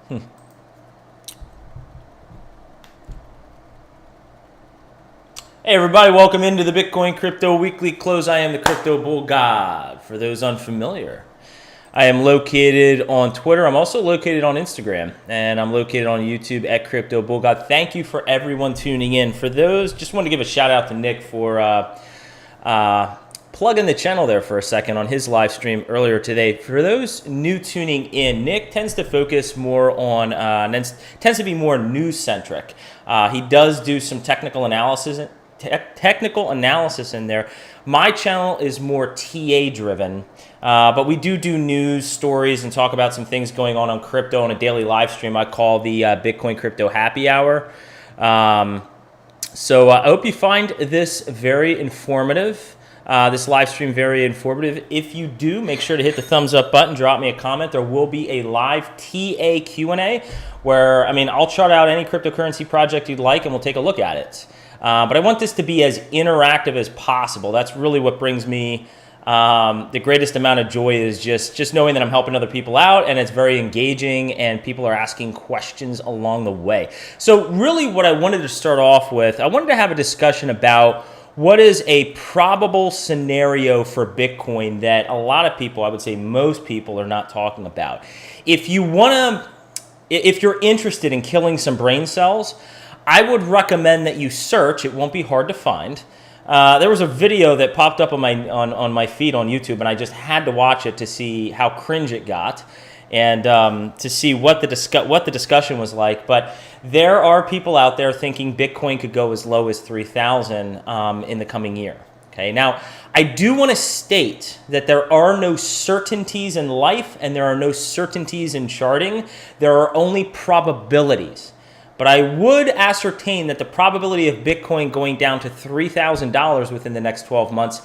Hey everybody, welcome into the Bitcoin Crypto Weekly Close. I am the Crypto Bull God. For those unfamiliar, I am located on Twitter. I'm also located on Instagram, and I'm located on YouTube at Crypto Bull God. Thank you for everyone tuning in. For those, just want to give a shout out to Nick for plugging the channel there for a second on his live stream earlier today. For those new tuning in, Nick tends to focus more on, tends to be more news centric. He does do some technical analysis in there. My channel is more TA driven, but we do news stories and talk about some things going on crypto on a daily live stream I call the Bitcoin Crypto Happy Hour. So I hope you find this very informative. This live stream very informative. If you do, make sure to hit the thumbs up button, drop me a comment. There will be a live TA Q&A where, I'll chart out any cryptocurrency project you'd like and we'll take a look at it. But I want this to be as interactive as possible. That's really what brings me the greatest amount of joy, is just knowing that I'm helping other people out, and it's very engaging and people are asking questions along the way. So really what I wanted to start off with, I wanted to have a discussion about what is a probable scenario for Bitcoin that a lot of people, I would say most people, are not talking about. If you're interested in killing some brain cells, I would recommend that you search. It won't be hard to find. There was a video that popped up on my feed on YouTube, and I just had to watch it to see how cringe it got, and to see what the discussion was like. But there are people out there thinking Bitcoin could go as low as 3,000 in the coming year. Okay, now I do want to state that there are no certainties in life, and there are no certainties in charting. There are only probabilities. But I would ascertain that the probability of Bitcoin going down to $3,000 within the next 12 months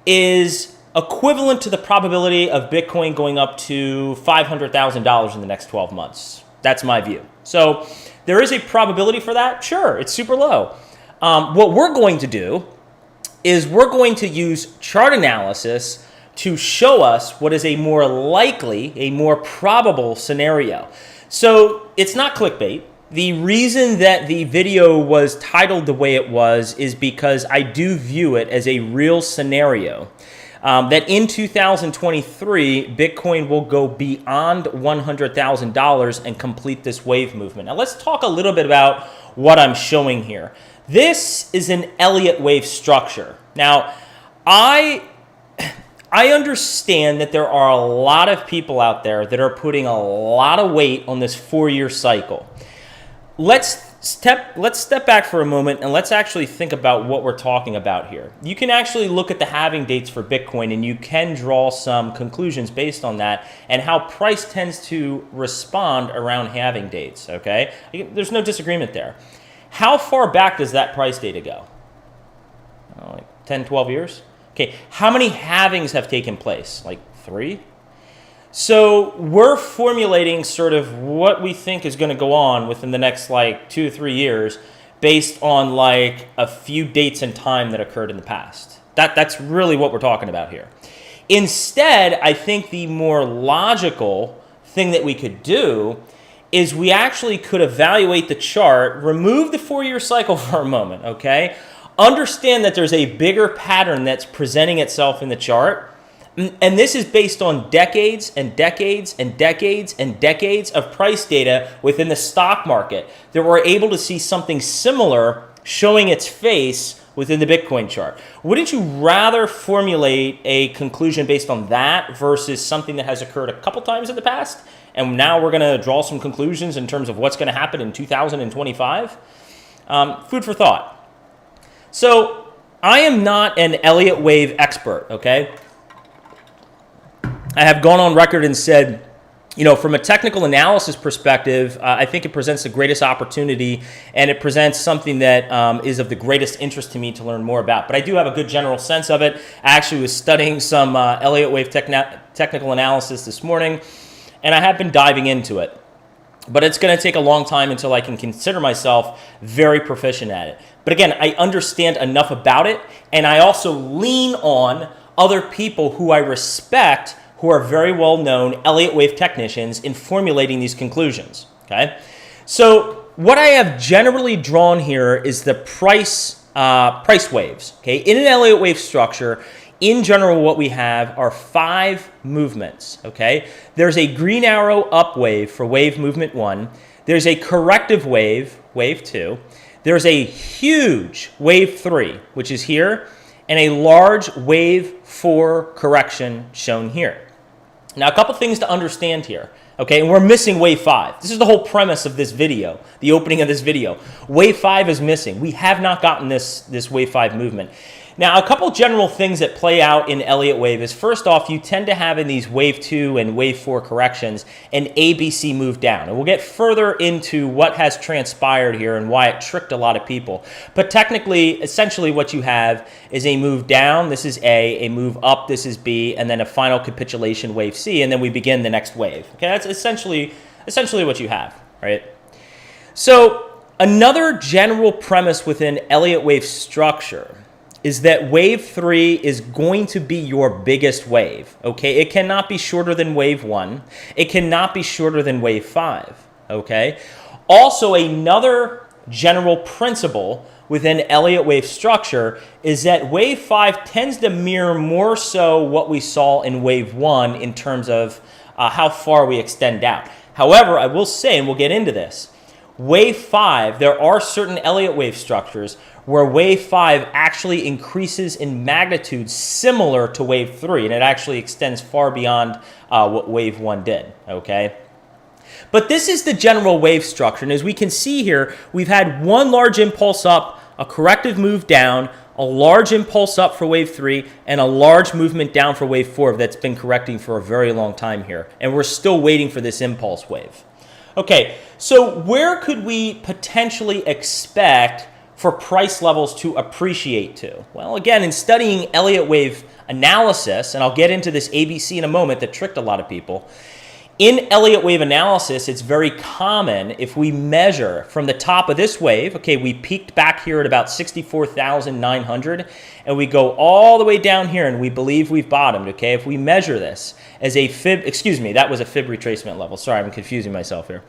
is equivalent to the probability of Bitcoin going up to $500,000 in the next 12 months. That's my view. So there is a probability for that. Sure, it's super low. What we're going to do is we're going to use chart analysis to show us what is a more likely, a more probable scenario. So it's not clickbait. The reason that the video was titled the way it was is because I do view it as a real scenario that in 2023, Bitcoin will go beyond $100,000 and complete this wave movement. Now let's talk a little bit about what I'm showing here. This is an Elliott wave structure. Now, I understand that there are a lot of people out there that are putting a lot of weight on this 4-year cycle. Let's step back for a moment and let's actually think about what we're talking about here. You can actually look at the halving dates for Bitcoin, and you can draw some conclusions based on that and how price tends to respond around halving dates, okay? There's no disagreement there. How far back does that price data go? Like 10, 12 years? Okay, how many halvings have taken place? Like 3? So we're formulating sort of what we think is going to go on within the next 2 to 3 years based on a few dates and time that occurred in the past. That's really what we're talking about here. Instead, I think the more logical thing that we could do is we actually could evaluate the chart, remove the 4-year cycle for a moment, okay? Understand that there's a bigger pattern that's presenting itself in the chart. And this is based on decades and decades and decades and decades of price data within the stock market that we're able to see something similar showing its face within the Bitcoin chart. Wouldn't you rather formulate a conclusion based on that versus something that has occurred a couple times in the past, and now we're going to draw some conclusions in terms of what's going to happen in 2025? Food for thought. So I am not an Elliott wave expert, okay? I have gone on record and said, from a technical analysis perspective, I think it presents the greatest opportunity, and it presents something that is of the greatest interest to me to learn more about. But I do have a good general sense of it. I actually was studying some Elliott wave technical analysis this morning, and I have been diving into it. But it's going to take a long time until I can consider myself very proficient at it. But again, I understand enough about it, and I also lean on other people who I respect, who are very well-known Elliott wave technicians in formulating these conclusions, okay? So what I have generally drawn here is the price waves, okay? In an Elliott wave structure, in general, what we have are 5 movements, okay? There's a green arrow up wave for wave movement 1. There's a corrective wave, wave 2. There's a huge wave 3, which is here, and a large wave 4 correction shown here. Now, a couple things to understand here, okay? And we're missing wave 5. This is the whole premise of this video, the opening of this video. Wave 5 is missing. We have not gotten this wave 5 movement. Now, a couple general things that play out in Elliott wave is, first off, you tend to have in these wave 2 and wave 4 corrections an ABC move down. And we'll get further into what has transpired here and why it tricked a lot of people. But technically, essentially what you have is a move down, this is A move up, this is B, and then a final capitulation, wave C, and then we begin the next wave. Okay, that's essentially what you have, right? So another general premise within Elliott wave structure is that wave 3 is going to be your biggest wave, okay? It cannot be shorter than wave 1. It cannot be shorter than wave 5, okay? Also, another general principle within Elliott wave structure is that wave 5 tends to mirror more so what we saw in wave 1 in terms of how far we extend out. However, I will say, and we'll get into this, wave 5, there are certain Elliott wave structures where wave 5 actually increases in magnitude similar to wave 3, and it actually extends far beyond what wave 1 did, okay? But this is the general wave structure, and as we can see here, we've had one large impulse up, a corrective move down, a large impulse up for wave 3, and a large movement down for wave 4 that's been correcting for a very long time here, and we're still waiting for this impulse wave. Okay, so where could we potentially expect for price levels to appreciate to? Well, again, in studying Elliott wave analysis, and I'll get into this ABC in a moment that tricked a lot of people, in Elliott wave analysis, it's very common if we measure from the top of this wave, okay, we peaked back here at about 64,900, and we go all the way down here, and we believe we've bottomed, okay? If we measure this as a fib, excuse me, that was a fib retracement level. Sorry, I'm confusing myself here.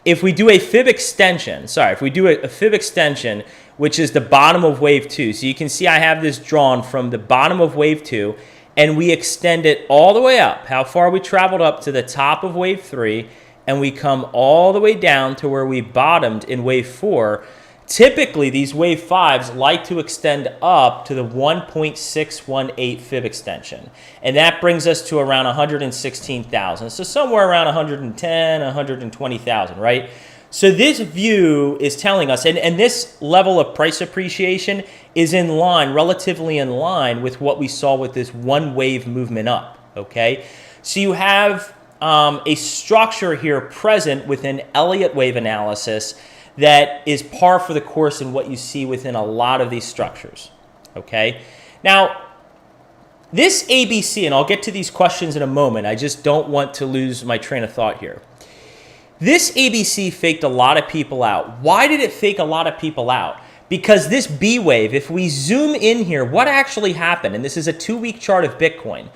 If we do a fib extension, a fib extension, which is the bottom of wave 2, so you can see I have this drawn from the bottom of wave 2, and we extend it all the way up, how far we traveled up to the top of wave 3, and we come all the way down to where we bottomed in wave 4. Typically, these wave 5s like to extend up to the 1.618 fib extension, and that brings us to around 116,000. So somewhere around 110, 120,000, right? So this view is telling us, and this level of price appreciation is in line, relatively in line with what we saw with this one wave movement up, okay? So you have a structure here present within Elliott wave analysis that is par for the course in what you see within a lot of these structures, okay? Now, this ABC, and I'll get to these questions in a moment, I just don't want to lose my train of thought here. This ABC faked a lot of people out. Why did it fake a lot of people out? Because this B wave, if we zoom in here, what actually happened, and this is a 2-week chart of Bitcoin,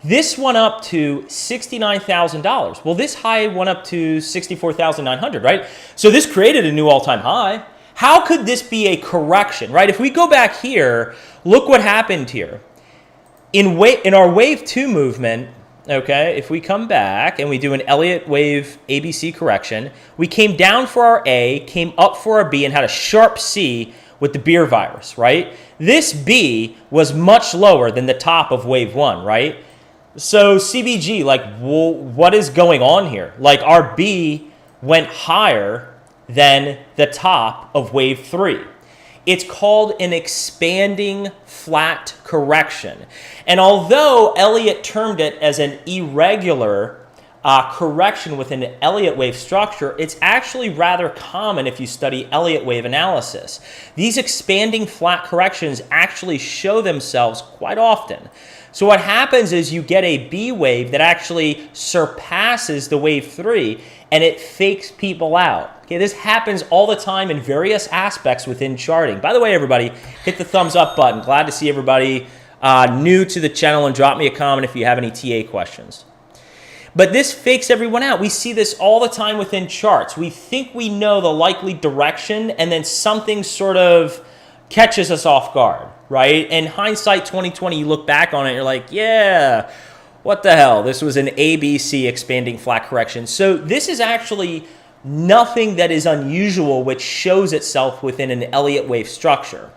this went up to $69,000. Well, this high went up to 64,900, right? So this created a new all-time high. How could this be a correction, right? If we go back here, look what happened here. In our wave 2 movement, okay, if we come back and we do an Elliott wave ABC correction, we came down for our A, came up for our B, and had a sharp C with the beer virus, right? This B was much lower than the top of wave 1, right? So CBG, like, well, what is going on here? Like, our B went higher than the top of wave 3. It's called an expanding flat correction. And although Elliott termed it as an irregular correction within an Elliott wave structure, it's actually rather common if you study Elliott wave analysis. These expanding flat corrections actually show themselves quite often. So what happens is you get a B wave that actually surpasses the wave 3, and it fakes people out. Okay, this happens all the time in various aspects within charting. By the way, everybody, hit the thumbs up button. Glad to see everybody new to the channel, and drop me a comment if you have any TA questions. But this fakes everyone out. We see this all the time within charts. We think we know the likely direction, and then something sort of catches us off guard, right? In hindsight 2020, you look back on it, you're like, yeah, what the hell? This was an ABC expanding flat correction. So this is actually nothing that is unusual, which shows itself within an Elliott wave structure.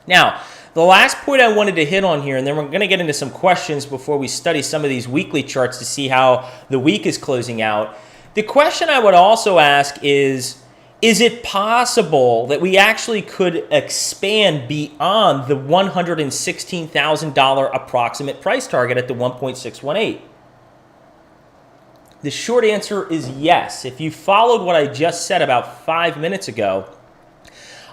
Now, the last point I wanted to hit on here, and then we're going to get into some questions before we study some of these weekly charts to see how the week is closing out. The question I would also ask is it possible that we actually could expand beyond the $116,000 approximate price target at the 1.618? The short answer is yes. If you followed what I just said about 5 minutes ago,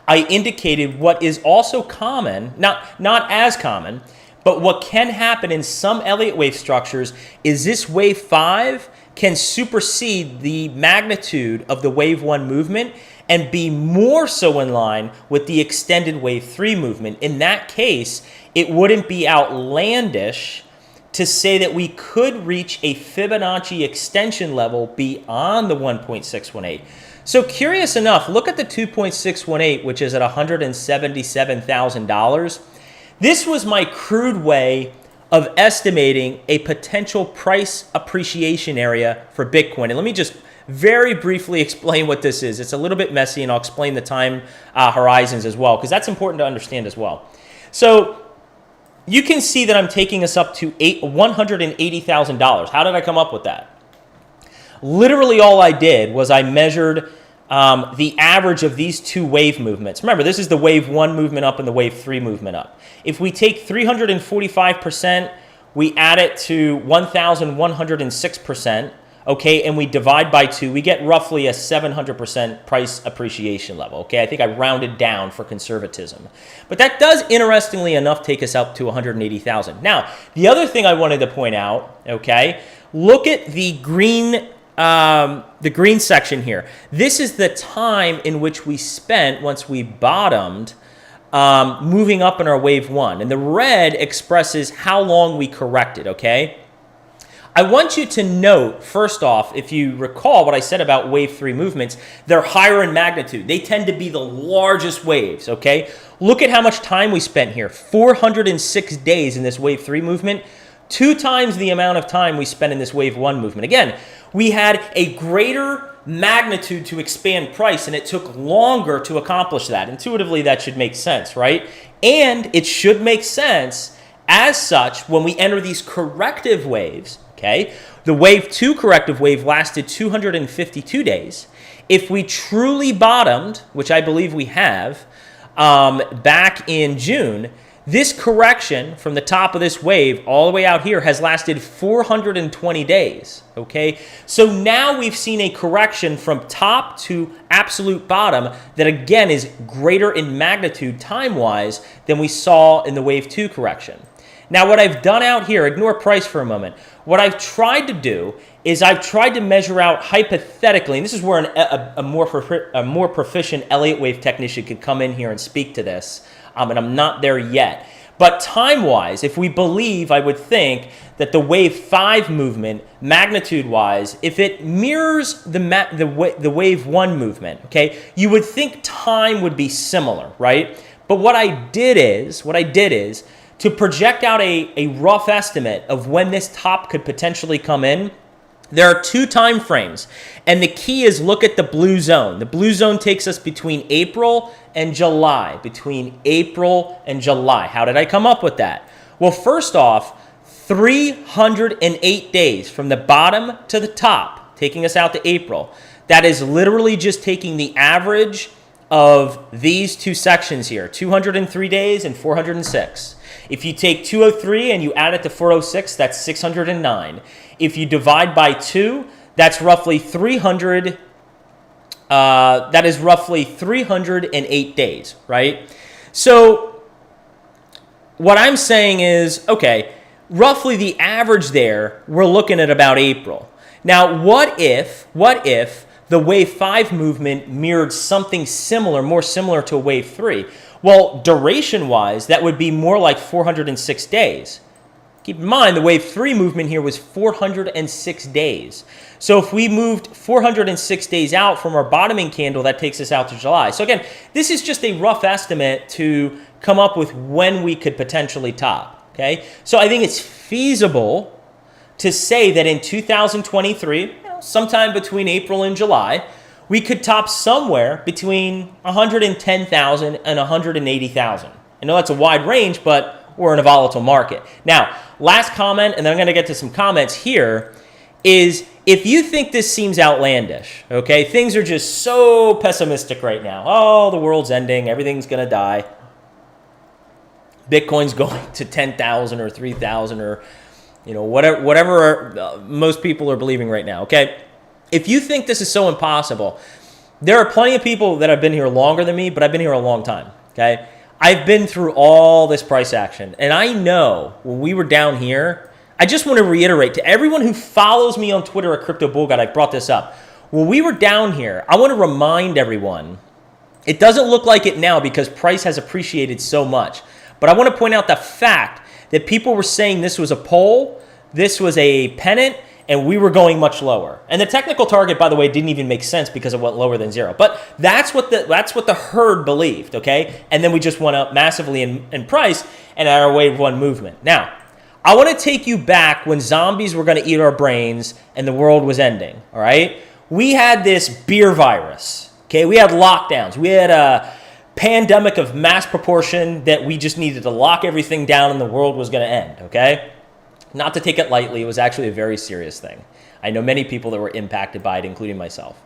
I indicated what is also common, not as common, but what can happen in some Elliott wave structures is this wave 5 can supersede the magnitude of the wave 1 movement and be more so in line with the extended wave 3 movement. In that case, it wouldn't be outlandish to say that we could reach a Fibonacci extension level beyond the 1.618. So curious enough, look at the 2.618, which is at $177,000. This was my crude way of estimating a potential price appreciation area for Bitcoin. And let me just very briefly explain what this is. It's a little bit messy, and I'll explain the time horizons as well, because that's important to understand as well. So you can see that I'm taking us up to $180,000. How did I come up with that? Literally all I did was I measured the average of these two wave movements. Remember, this is the wave 1 movement up and the wave 3 movement up. If we take 345%, we add it to 1,106%, okay, and we divide by 2, we get roughly a 700% price appreciation level, okay? I think I rounded down for conservatism. But that does, interestingly enough, take us up to 180,000. Now, the other thing I wanted to point out, okay, look at the green section here. This is the time in which we spent once we bottomed moving up in our wave 1. And the red expresses how long we corrected, okay? I want you to note, first off, if you recall what I said about wave 3 movements, they're higher in magnitude. They tend to be the largest waves, okay? Look at how much time we spent here. 406 days in this wave 3 movement, 2 times the amount of time we spent in this wave 1 movement. Again, we had a greater magnitude to expand price, and it took longer to accomplish that. Intuitively, that should make sense, right? And it should make sense as such when we enter these corrective waves, okay? The wave 2 corrective wave lasted 252 days. If we truly bottomed, which I believe we have, back in June, this correction from the top of this wave all the way out here has lasted 420 days, okay? So now we've seen a correction from top to absolute bottom that, again, is greater in magnitude time-wise than we saw in the wave 2 correction. Now, what I've done out here, ignore price for a moment. What I've tried to do is I've tried to measure out hypothetically, and this is where a more proficient Elliott wave technician could come in here and speak to this, and I'm not there yet. But time-wise, if we believe, I would think that the wave 5 movement, magnitude-wise, if it mirrors the wave 1 movement, okay, you would think time would be similar, right? But what I did is to project out a rough estimate of when this top could potentially come in. There are 2 time frames, and the key is look at the blue zone. The blue zone takes us between April and July, How did I come up with that? Well, first off, 308 days from the bottom to the top, taking us out to April. That is literally just taking the average of these 2 sections here, 203 days and 406. If you take 203 and you add it to 406, that's 609. If you divide by 2, that's roughly 300. That is roughly 308 days, right? So what I'm saying is, okay, roughly the average there, we're looking at about April. Now, what if the wave 5 movement mirrored something similar, more similar to wave 3? Well, duration-wise, that would be more like 406 days. Keep in mind, the wave 3 movement here was 406 days. So if we moved 406 days out from our bottoming candle, that takes us out to July. So again, this is just a rough estimate to come up with when we could potentially top, okay? So I think it's feasible to say that in 2023, sometime between April and July, we could top somewhere between 110,000 and 180,000. I know that's a wide range, but we're in a volatile market. Now, last comment, and then I'm going to get to some comments here, is if you think this seems outlandish, okay, things are just so pessimistic right now. Oh, the world's ending, everything's going to die. Bitcoin's going to 10,000 or 3,000 or whatever most people are believing right now, okay? If you think this is so impossible, there are plenty of people that have been here longer than me, but I've been here a long time, okay? I've been through all this price action, and I know when we were down here, I just want to reiterate to everyone who follows me on Twitter at Crypto Bull Guide, I brought this up. When we were down here, I want to remind everyone, it doesn't look like it now because price has appreciated so much, but I want to point out the fact that people were saying this was a pole, this was a pennant, and we were going much lower. And the technical target, by the way, didn't even make sense because it went lower than zero. But that's what the herd believed, okay? And then we just went up massively in price and at our wave 1 movement. Now, I want to take you back when zombies were going to eat our brains and the world was ending, all right? We had this beer virus, okay? We had lockdowns. We had a pandemic of mass proportion that we just needed to lock everything down and the world was going to end, okay? Not to take it lightly, it was actually a very serious thing. I know many people that were impacted by it, including myself.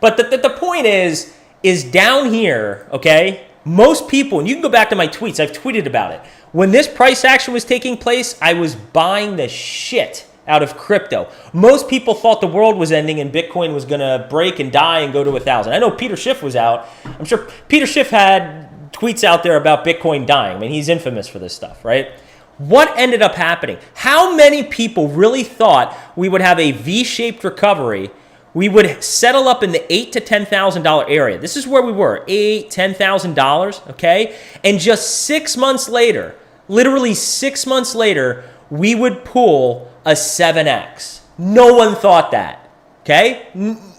But the point is down here, okay, most people, and you can go back to my tweets, I've tweeted about it. When this price action was taking place, I was buying the shit out of crypto. Most people thought the world was ending and Bitcoin was going to break and die and go to 1,000. I know Peter Schiff was out. I'm sure Peter Schiff had tweets out there about Bitcoin dying. I mean, he's infamous for this stuff, right? What ended up happening? How many people really thought we would have a V-shaped recovery? We would settle up in the $8,000 to $10,000 area. This is where we were, $8,000, $10,000, okay? And just 6 months later, literally 6 months later, we would pull a 7x. No one thought that, okay?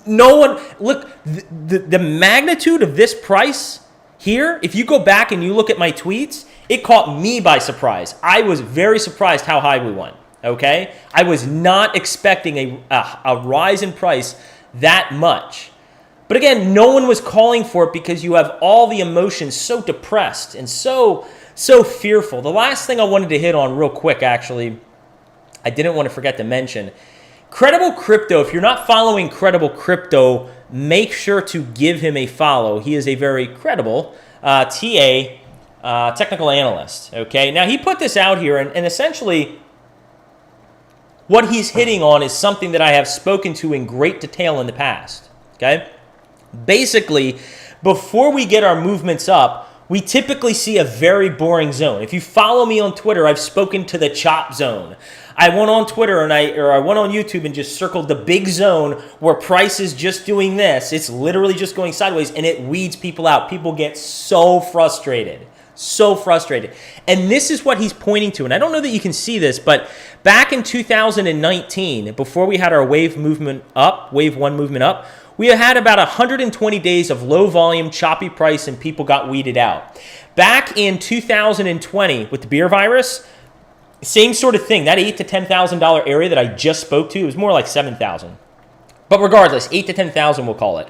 No one, look, the magnitude of this price here, if you go back and you look at my tweets, it caught me by surprise. I was very surprised how high we went, okay? I was not expecting a rise in price that much. But again, no one was calling for it because you have all the emotions so depressed and so fearful. The last thing I wanted to hit on real quick, actually, I didn't want to forget to mention, Credible Crypto, if you're not following Credible Crypto, make sure to give him a follow. He is a very credible technical analyst, okay? Now, he put this out here, and essentially what he's hitting on is something that I have spoken to in great detail in the past, okay? Basically, before we get our movements up, we typically see a very boring zone. If you follow me on Twitter, I've spoken to the chop zone. I went on Twitter and I went on YouTube and just circled the big zone where price is just doing this. It's literally just going sideways and it weeds people out. People get so frustrated. So frustrated. And this is what he's pointing to. And I don't know that you can see this, but back in 2019, before we had our wave 1 movement up, we had about 120 days of low volume, choppy price, and people got weeded out. Back in 2020 with the beer virus, same sort of thing. That $8,000 to $10,000 area that I just spoke to, it was more like 7,000. But regardless, 8,000 to 10,000 we'll call it.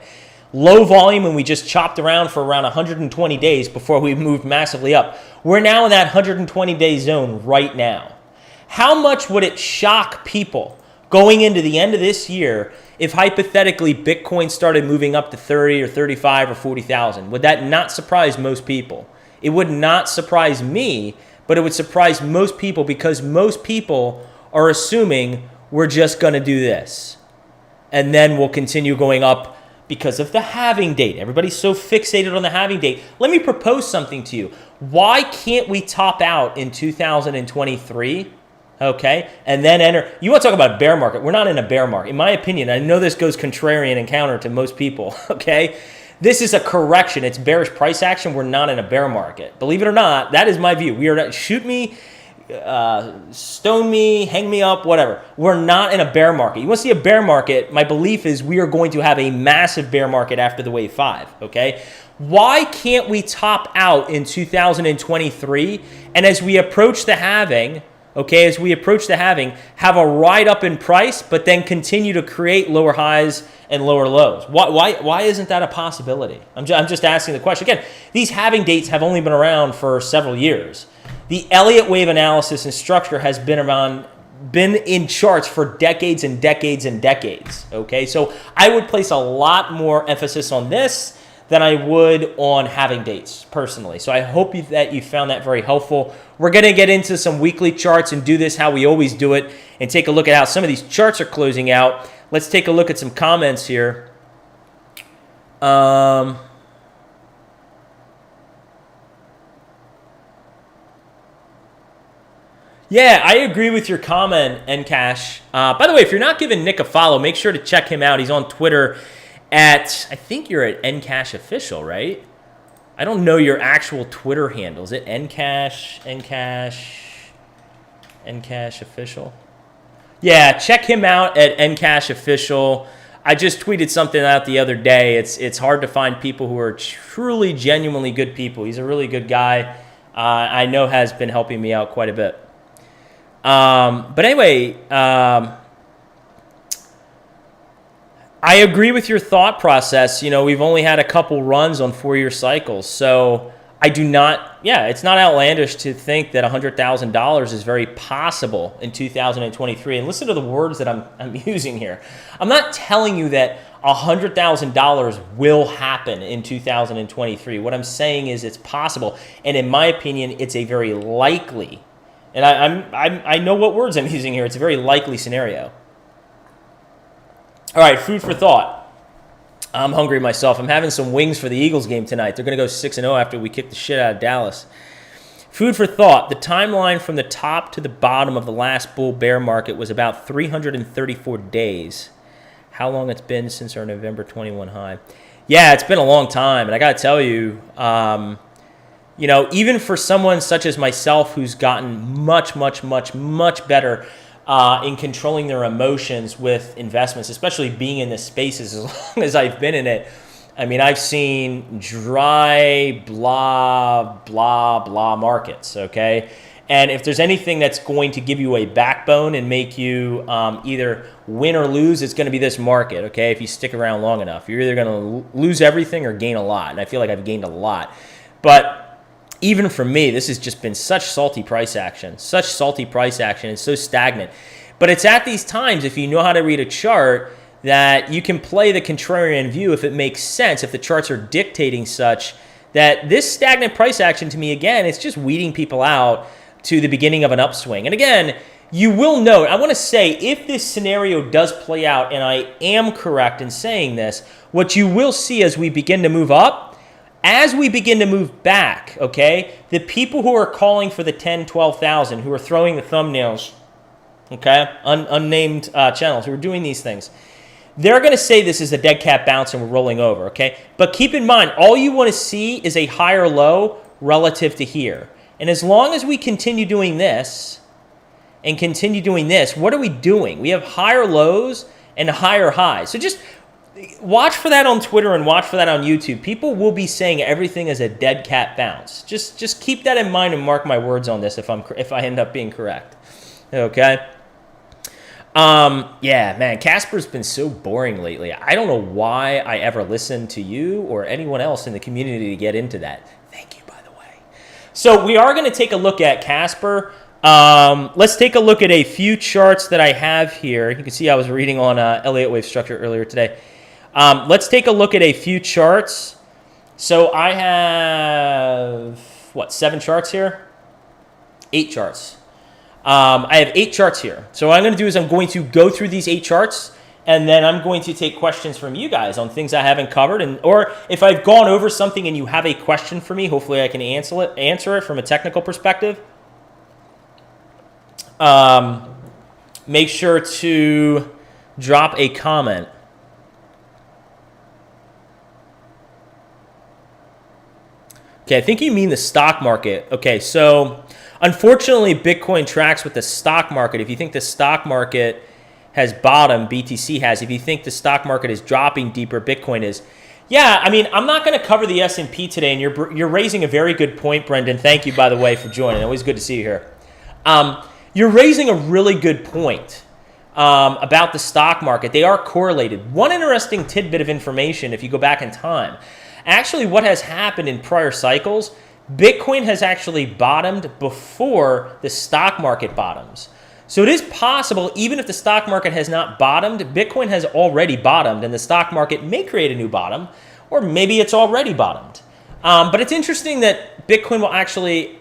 Low volume, and we just chopped around for around 120 days before we moved massively up. We're now in that 120-day zone right now. How much would it shock people going into the end of this year if hypothetically Bitcoin started moving up to 30 or 35 or 40,000? Would that not surprise most people? It would not surprise me, but it would surprise most people because most people are assuming we're just going to do this. And then we'll continue going up because of the halving date. Everybody's so fixated on the halving date. Let me propose something to you. Why can't we top out in 2023? Okay, and then enter. You want to talk about a bear market? We're not in a bear market. In my opinion, I know this goes contrarian and counter to most people, okay? This is a correction. It's bearish price action. We're not in a bear market. Believe it or not, that is my view. We are not, shoot me stone me, hang me up, whatever. We're not in a bear market. You want to see a bear market? My belief is we are going to have a massive bear market after the wave 5, okay? Why can't we top out in 2023? And as we approach the halving, okay, have a ride up in price, but then continue to create lower highs and lower lows? Why isn't that a possibility? I'm just asking the question. Again, these halving dates have only been around for several years. The Elliott wave analysis and structure has been in charts for decades and decades and decades, okay? So I would place a lot more emphasis on this than I would on halving dates, personally. So I hope that you found that very helpful. We're going to get into some weekly charts and do this how we always do it and take a look at how some of these charts are closing out. Let's take a look at some comments here. Yeah, I agree with your comment, Ncash. By the way, if you're not giving Nick a follow, make sure to check him out. He's on Twitter at, I think you're at Ncash Official, right? I don't know your actual Twitter handle. Is it Ncash Official? Yeah, check him out at Ncash Official. I just tweeted something out the other day. It's hard to find people who are truly, genuinely good people. He's a really good guy. I know has been helping me out quite a bit. But anyway, I agree with your thought process. You know, we've only had a couple runs on 4-year cycles. So I do not, it's not outlandish to think that $100,000 is very possible in 2023. And listen to the words that I'm using here. I'm not telling you that $100,000 will happen in 2023. What I'm saying is it's possible. And in my opinion, it's a very likely, and I know what words I'm using here. It's a very likely scenario. All right, food for thought. I'm hungry myself. I'm having some wings for the Eagles game tonight. They're going to go 6-0 after we kick the shit out of Dallas. Food for thought. The timeline from the top to the bottom of the last bull bear market was about 334 days. How long it's been since our November 21 high? Yeah, it's been a long time. And I got to tell you, you know, even for someone such as myself who's gotten much, much, much, much better in controlling their emotions with investments, especially being in this space as long as I've been in it. I mean, I've seen dry, blah, blah, blah markets, okay? And if there's anything that's going to give you a backbone and make you either win or lose, it's going to be this market, okay? If you stick around long enough, you're either going to lose everything or gain a lot. And I feel like I've gained a lot. But even for me, this has just been such salty price action, and so stagnant. But it's at these times, if you know how to read a chart, that you can play the contrarian view if it makes sense, if the charts are dictating such that this stagnant price action, to me, again, it's just weeding people out to the beginning of an upswing. And again, you will note, I want to say, if this scenario does play out, and I am correct in saying this, what you will see as we begin to move up, as we begin to move back, okay, the people who are calling for the 10, 12,000, who are throwing the thumbnails, okay, unnamed channels who are doing these things, they're going to say this is a dead cat bounce and we're rolling over, okay? But keep in mind, all you want to see is a higher low relative to here. And as long as we continue doing this and continue doing this, what are we doing? We have higher lows and higher highs. So just watch for that on Twitter and watch for that on YouTube. People will be saying everything is a dead cat bounce. Just keep that in mind and mark my words on this if I end up being correct. Okay? Yeah, man, Casper's been so boring lately. I don't know why I ever listened to you or anyone else in the community to get into that. Thank you, by the way. So we are going to take a look at Casper. Let's take a look at a few charts that I have here. You can see I was reading on Elliott wave structure earlier today. Let's take a look at a few charts. So I have, 7 charts here? 8 charts. I have 8 charts here. So what I'm going to do is I'm going to go through these 8 charts, and then I'm going to take questions from you guys on things I haven't covered. Or if I've gone over something and you have a question for me, hopefully I can answer it from a technical perspective. Make sure to drop a comment. Okay, I think you mean the stock market. Okay, so unfortunately, Bitcoin tracks with the stock market. If you think the stock market has bottomed, BTC has. If you think the stock market is dropping deeper, Bitcoin is. Yeah, I mean, I'm not going to cover the S&P today, and you're raising a very good point, Brendan. Thank you, by the way, for joining. Always good to see you here. You're raising a really good point about the stock market. They are correlated. One interesting tidbit of information, if you go back in time, actually what has happened in prior cycles, Bitcoin has actually bottomed before the stock market bottoms. So it is possible, even if the stock market has not bottomed, Bitcoin has already bottomed, and the stock market may create a new bottom, or maybe it's already bottomed. But it's interesting that Bitcoin will actually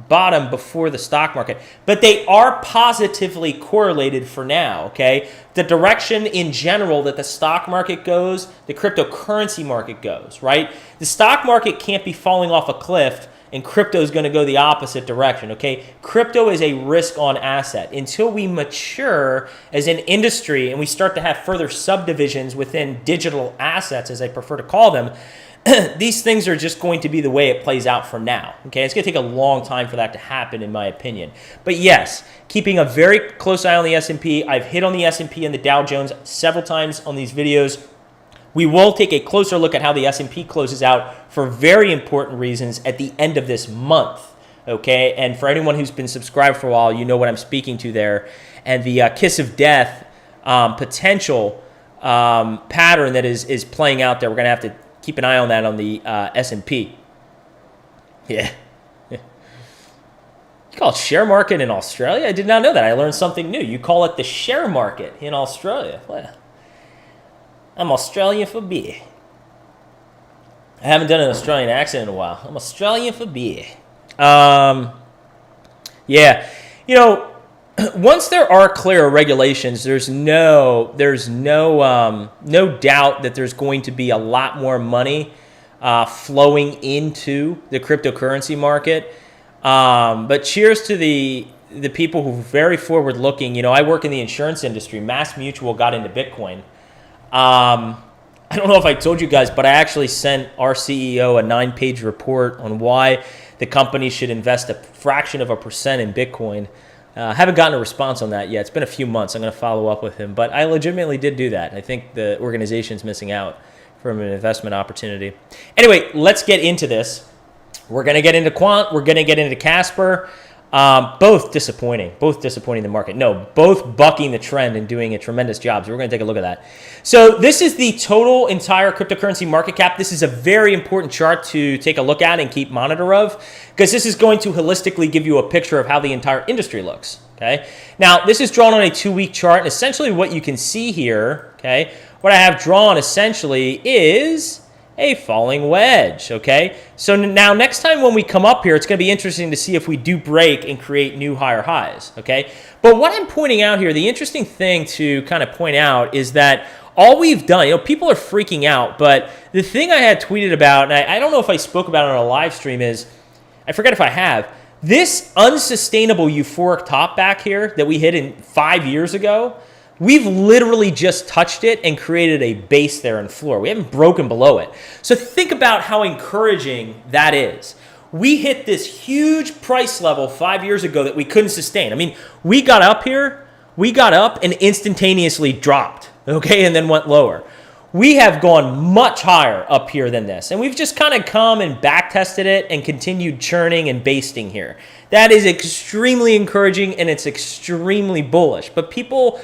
bottom before the stock market. But they are positively correlated for now, okay? The direction in general that the stock market goes, the cryptocurrency market goes, right? The stock market can't be falling off a cliff and crypto is going to go the opposite direction, okay? Crypto is a risk-on asset. Until we mature as an industry and we start to have further subdivisions within digital assets, as I prefer to call them, these things are just going to be the way it plays out for now, okay? It's going to take a long time for that to happen, in my opinion. But yes, keeping a very close eye on the S&P. I've hit on the S&P and the Dow Jones several times on these videos. We will take a closer look at how the S&P closes out for very important reasons at the end of this month, okay? And for anyone who's been subscribed for a while, you know what I'm speaking to there. And the kiss of death potential pattern that is playing out there, we're going to have to keep an eye on that on the S&P. Yeah. You call it share market in Australia? I did not know that. I learned something new. You call it the share market in Australia. Well, I'm Australian for beer. I haven't done an Australian accent in a while. I'm Australian for beer. Yeah. You know, once there are clear regulations, there's no doubt that there's going to be a lot more money flowing into the cryptocurrency market. But cheers to the people who are very forward looking. You know, I work in the insurance industry. Mass Mutual got into Bitcoin. I don't know if I told you guys, but I actually sent our CEO a 9-page report on why the company should invest a fraction of a percent in Bitcoin. Haven't gotten a response on that yet. It's been a few months. I'm going to follow up with him. But I legitimately did do that. I think the organization's missing out from an investment opportunity. Anyway, let's get into this. We're going to get into Quant. We're going to get into Casper. Both disappointing the market. No, both bucking the trend and doing a tremendous job. So we're going to take a look at that. So this is the total entire cryptocurrency market cap. This is a very important chart to take a look at and keep monitor of, because this is going to holistically give you a picture of how the entire industry looks. Okay. Now this is drawn on a 2-week chart, and essentially what you can see here, okay, what I have drawn essentially is a falling wedge, okay? So now next time when we come up here, it's going to be interesting to see if we do break and create new higher highs, okay? But what I'm pointing out here, the interesting thing to kind of point out is that all we've done, you know, people are freaking out, but the thing I had tweeted about, and I don't know if I spoke about it on a live stream, is, I forget if I have, this unsustainable euphoric top back here that we hit in 5 years ago, we've literally just touched it and created a base there and floor. We haven't broken below it. So think about how encouraging that is. We hit this huge price level 5 years ago that we couldn't sustain. I mean, we got up here, we got up and instantaneously dropped, okay, and then went lower. We have gone much higher up here than this, and we've just kind of come and back tested it and continued churning and basting here. That is extremely encouraging, and it's extremely bullish. But people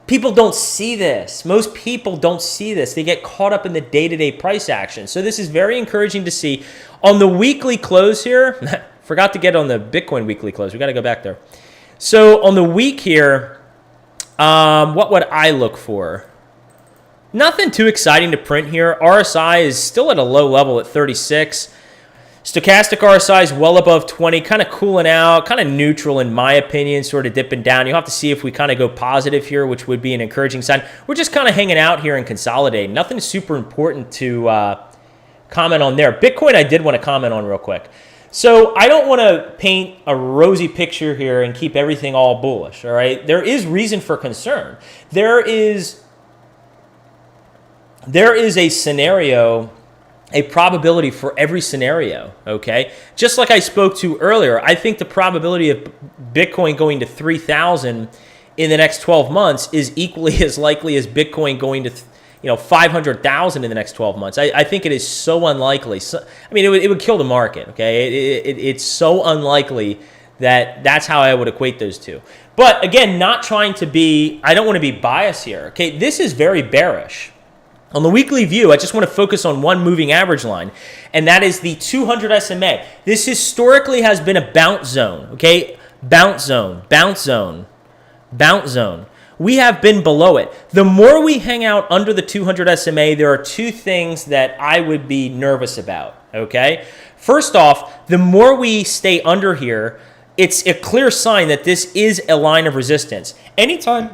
don't see this. Most people don't see this. They get caught up in the day-to-day price action. So this is very encouraging to see. On the weekly close here, forgot to get on the Bitcoin weekly close. We got to go back there. So on the week here, what would I look for? Nothing too exciting to print here. RSI is still at a low level at 36. Stochastic RSI is well above 20, kind of cooling out, kind of neutral in my opinion, sort of dipping down. You'll have to see if we kind of go positive here, which would be an encouraging sign. We're just kind of hanging out here and consolidating. Nothing super important to comment on there. Bitcoin I did want to comment on real quick. So I don't want to paint a rosy picture here and keep everything all bullish, all right? There is reason for concern. There is a scenario, a probability for every scenario, okay? Just like I spoke to earlier, I think the probability of Bitcoin going to 3,000 in the next 12 months is equally as likely as Bitcoin going to 500,000 in the next 12 months. I think it is so unlikely. So, I mean, it would kill the market, okay? It's so unlikely that that's how I would equate those two. But again, not trying to be, I don't want to be biased here, okay? This is very bearish. On the weekly view, I just want to focus on one moving average line, and that is the 200 SMA. This historically has been a bounce zone, okay? Bounce zone, bounce zone, bounce zone. We have been below it. The more we hang out under the 200 SMA, there are two things that I would be nervous about, okay? First off, the more we stay under here, it's a clear sign that this is a line of resistance. Anytime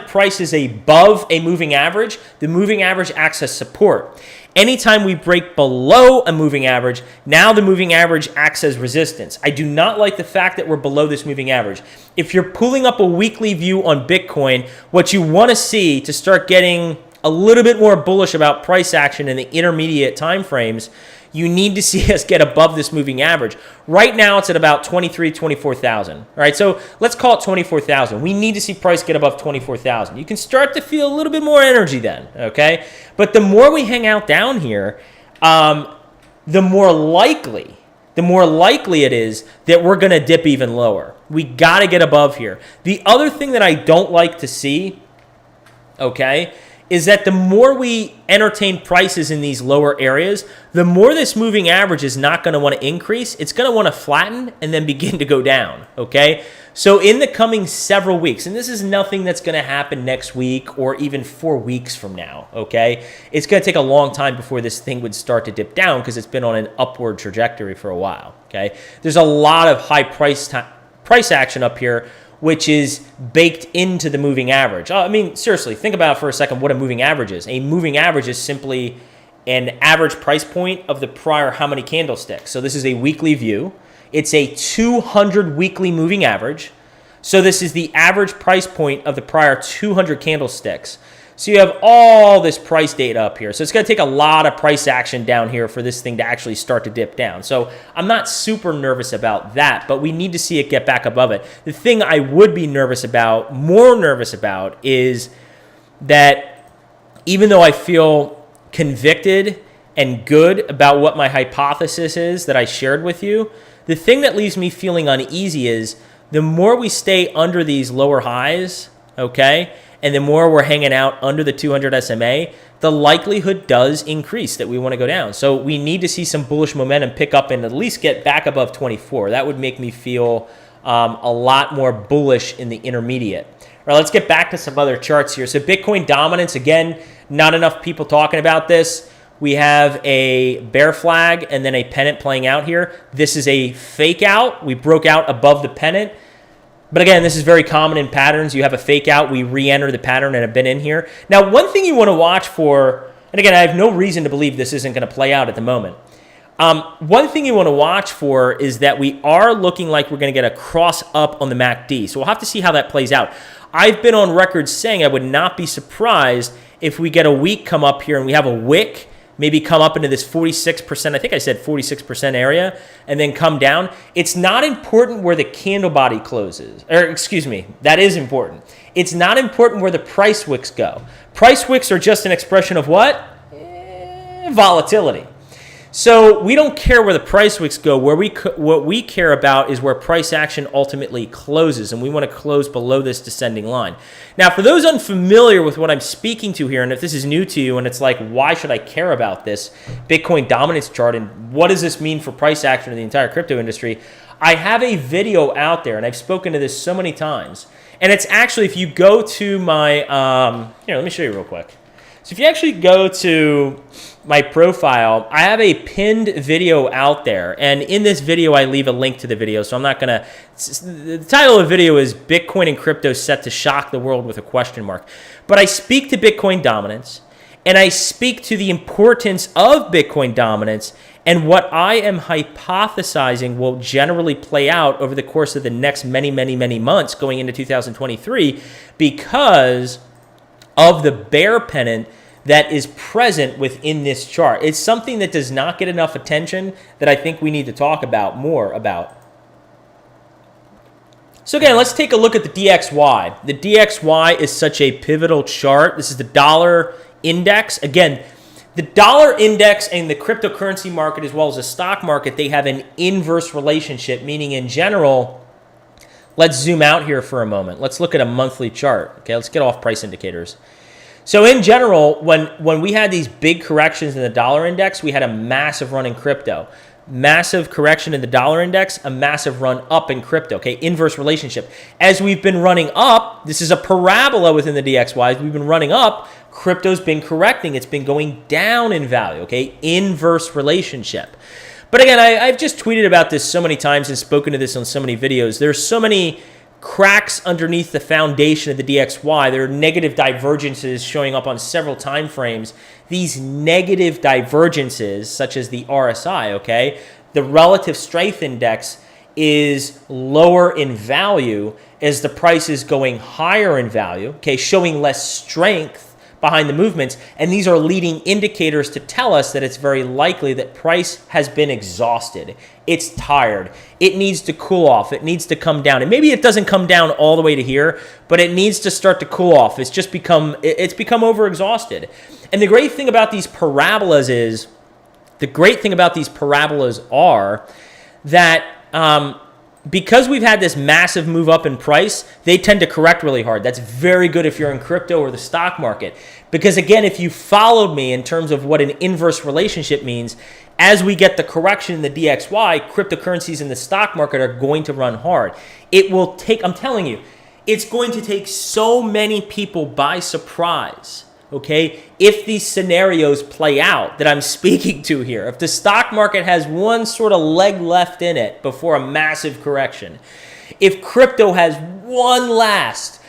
price is above a moving average, the moving average acts as support. Anytime we break below a moving average, now the moving average acts as resistance. I do not like the fact that we're below this moving average. If you're pulling up a weekly view on Bitcoin, what you want to see to start getting a little bit more bullish about price action in the intermediate time frames, you need to see us get above this moving average. Right now, it's at about 24,000. All right, so let's call it 24,000. We need to see price get above 24,000. You can start to feel a little bit more energy then, okay? But the more we hang out down here, the more likely it is that we're going to dip even lower. We got to get above here. The other thing that I don't like to see, okay, is that the more we entertain prices in these lower areas, the more this moving average is not going to want to increase. It's going to want to flatten and then begin to go down, okay? So in the coming several weeks, and this is nothing that's going to happen next week or even 4 weeks from now, okay? It's going to take a long time before this thing would start to dip down because it's been on an upward trajectory for a while, okay? There's a lot of high price action up here, which is baked into the moving average. I mean, seriously, think about for a second what a moving average is. A moving average is simply an average price point of the prior how many candlesticks. So this is a weekly view. It's a 200 weekly moving average. So this is the average price point of the prior 200 candlesticks. So you have all this price data up here. So it's going to take a lot of price action down here for this thing to actually start to dip down. So I'm not super nervous about that, but we need to see it get back above it. The thing I would be more nervous about, is that even though I feel convicted and good about what my hypothesis is that I shared with you, the thing that leaves me feeling uneasy is the more we stay under these lower highs, okay, and the more we're hanging out under the 200 SMA, the likelihood does increase that we want to go down. So we need to see some bullish momentum pick up and at least get back above 24. That would make me feel a lot more bullish in the intermediate. All right, let's get back to some other charts here. So Bitcoin dominance, again, not enough people talking about this. We have a bear flag and then a pennant playing out here. This is a fake out. We broke out above the pennant. But again, this is very common in patterns. You have a fake out, we re-enter the pattern and have been in here. Now, one thing you want to watch for, and again, I have no reason to believe this isn't going to play out at the moment. One thing you want to watch for is that we are looking like we're going to get a cross up on the MACD. So we'll have to see how that plays out. I've been on record saying I would not be surprised if we get a week come up here and we have a wick, maybe come up into this 46%, I think I said 46% area, and then come down. It's not important where the candle body closes. Or excuse me, that is important. It's not important where the price wicks go. Price wicks are just an expression of what? Volatility. So we don't care where the price wicks go. What we care about is where price action ultimately closes, and we want to close below this descending line. Now, for those unfamiliar with what I'm speaking to here, and if this is new to you and it's like, why should I care about this Bitcoin dominance chart and what does this mean for price action in the entire crypto industry? I have a video out there, and I've spoken to this so many times. And it's actually, if you go to my, here, let me show you real quick. So if you actually go to my profile, I have a pinned video out there. And in this video, I leave a link to the video. So I'm not going to, the title of the video is Bitcoin and Crypto Set to Shock the World with a question mark. But I speak to Bitcoin dominance, and I speak to the importance of Bitcoin dominance and what I am hypothesizing will generally play out over the course of the next many, many, many months going into 2023 because of the bear pennant that is present within this chart. It's something that does not get enough attention that I think we need to talk about more about. So again, let's take a look at the DXY. The DXY is such a pivotal chart. This is the dollar index. Again, the dollar index and the cryptocurrency market as well as the stock market, they have an inverse relationship, meaning in general, let's zoom out here for a moment. Let's look at a monthly chart. Okay, let's get off price indicators. So in general, when we had these big corrections in the dollar index, we had a massive run in crypto. Massive correction in the dollar index, a massive run up in crypto, okay? Inverse relationship. As we've been running up, this is a parabola within the DXY. As we've been running up, crypto's been correcting. It's been going down in value, okay? Inverse relationship. But again, I've just tweeted about this so many times and spoken to this on so many videos. There's so many cracks underneath the foundation of the DXY. There are negative divergences showing up on several time frames. These negative divergences, such as the RSI, okay, the relative strength index is lower in value as the price is going higher in value, okay, showing less strength behind the movements, and these are leading indicators to tell us that it's very likely that price has been exhausted. It's tired. It needs to cool off. It needs to come down. And maybe it doesn't come down all the way to here, but it needs to start to cool off. It's become overexhausted. And the great thing about these parabolas are that because we've had this massive move up in price, they tend to correct really hard. That's very good if you're in crypto or the stock market. Because again, if you followed me in terms of what an inverse relationship means, as we get the correction in the DXY, cryptocurrencies in the stock market are going to run hard. It will take, I'm telling you, it's going to take so many people by surprise, okay, if these scenarios play out that I'm speaking to here. If the stock market has one sort of leg left in it before a massive correction, if crypto has one last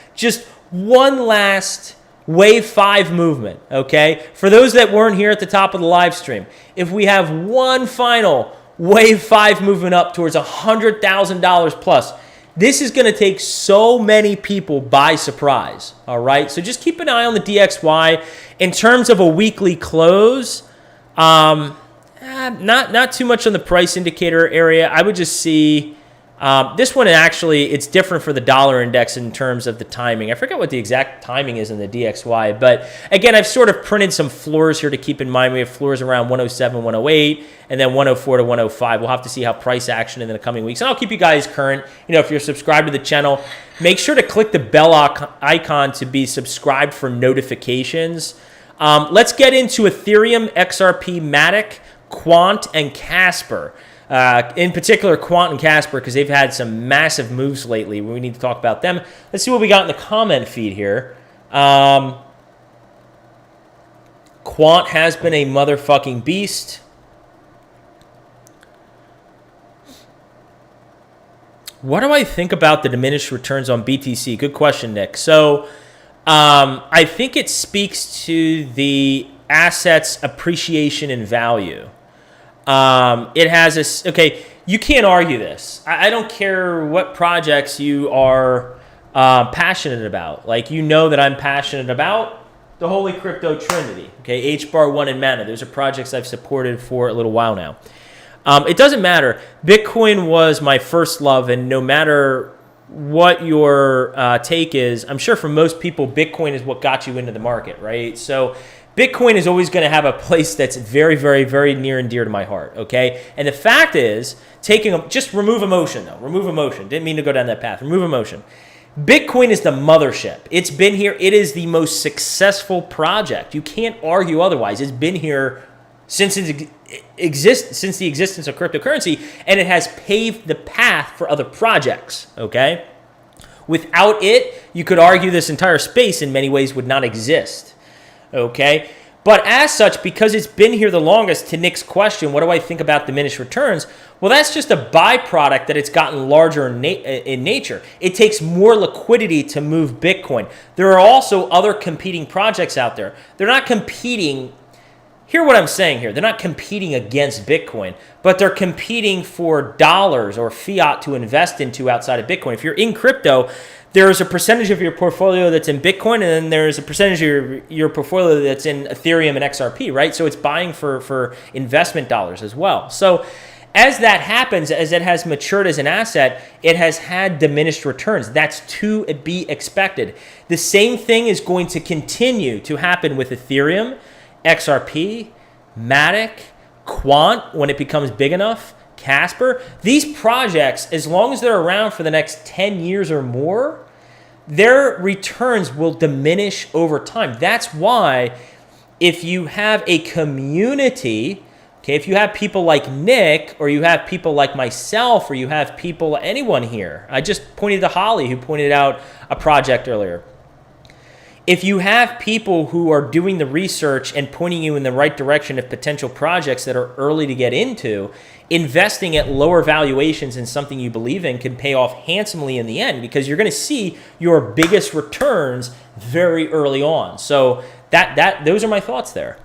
wave 5 movement, okay? For those that weren't here at the top of the live stream, if we have one final wave 5 movement up towards $100,000 plus, this is going to take so many people by surprise, all right? So just keep an eye on the DXY. In terms of a weekly close, not too much on the price indicator area. I would just see this one actually, it's different for the dollar index in terms of the timing. I forget what the exact timing is in the DXY, but again, I've sort of printed some floors here to keep in mind. We have floors around 107, 108, and then 104 to 105. We'll have to see how price action in the coming weeks. And I'll keep you guys current. You know, if you're subscribed to the channel, make sure to click the bell icon to be subscribed for notifications. Let's get into Ethereum, XRP, Matic, Quant, and Casper. In particular, Quant and Casper, because they've had some massive moves lately. We need to talk about them. Let's see what we got in the comment feed here. Quant has been a motherfucking beast. What do I think about the diminished returns on BTC? Good question, Nick. So I think it speaks to the asset's appreciation in value. It has a, okay, you can't argue this. I don't care what projects you are passionate about. Like, you know that I'm passionate about the Holy Crypto Trinity, okay, HBAR1 and Mana. Those are projects I've supported for a little while now. It doesn't matter. Bitcoin was my first love, and no matter what your take is, I'm sure for most people, Bitcoin is what got you into the market, right? So Bitcoin is always going to have a place that's very, very, very near and dear to my heart, okay? And the fact is, just remove emotion, though. Remove emotion. Didn't mean to go down that path. Remove emotion. Bitcoin is the mothership. It's been here. It is the most successful project. You can't argue otherwise. It's been here since the existence of cryptocurrency, and it has paved the path for other projects, okay? Without it, you could argue this entire space in many ways would not exist. Okay, but as such, because it's been here the longest, to Nick's question, what do I think about diminished returns? Well, that's just a byproduct that it's gotten larger in nature. It takes more liquidity to move Bitcoin. There are also other competing projects out there. They're not competing. Hear what I'm saying here. They're not competing against Bitcoin, but they're competing for dollars or fiat to invest into outside of Bitcoin. If you're in crypto, there's a percentage of your portfolio that's in Bitcoin, and then there's a percentage of your portfolio that's in Ethereum and XRP, right? So it's buying for investment dollars as well. So as that happens, as it has matured as an asset, it has had diminished returns. That's to be expected. The same thing is going to continue to happen with Ethereum, XRP, Matic, Quant when it becomes big enough, Casper. These projects, as long as they're around for the next 10 years or more, their returns will diminish over time. That's why if you have a community, okay, if you have people like Nick, or you have people like myself, or you have people, anyone here, I just pointed to Holly who pointed out a project earlier. If you have people who are doing the research and pointing you in the right direction of potential projects that are early to get into, investing at lower valuations in something you believe in can pay off handsomely in the end, because you're going to see your biggest returns very early on. So those are my thoughts there.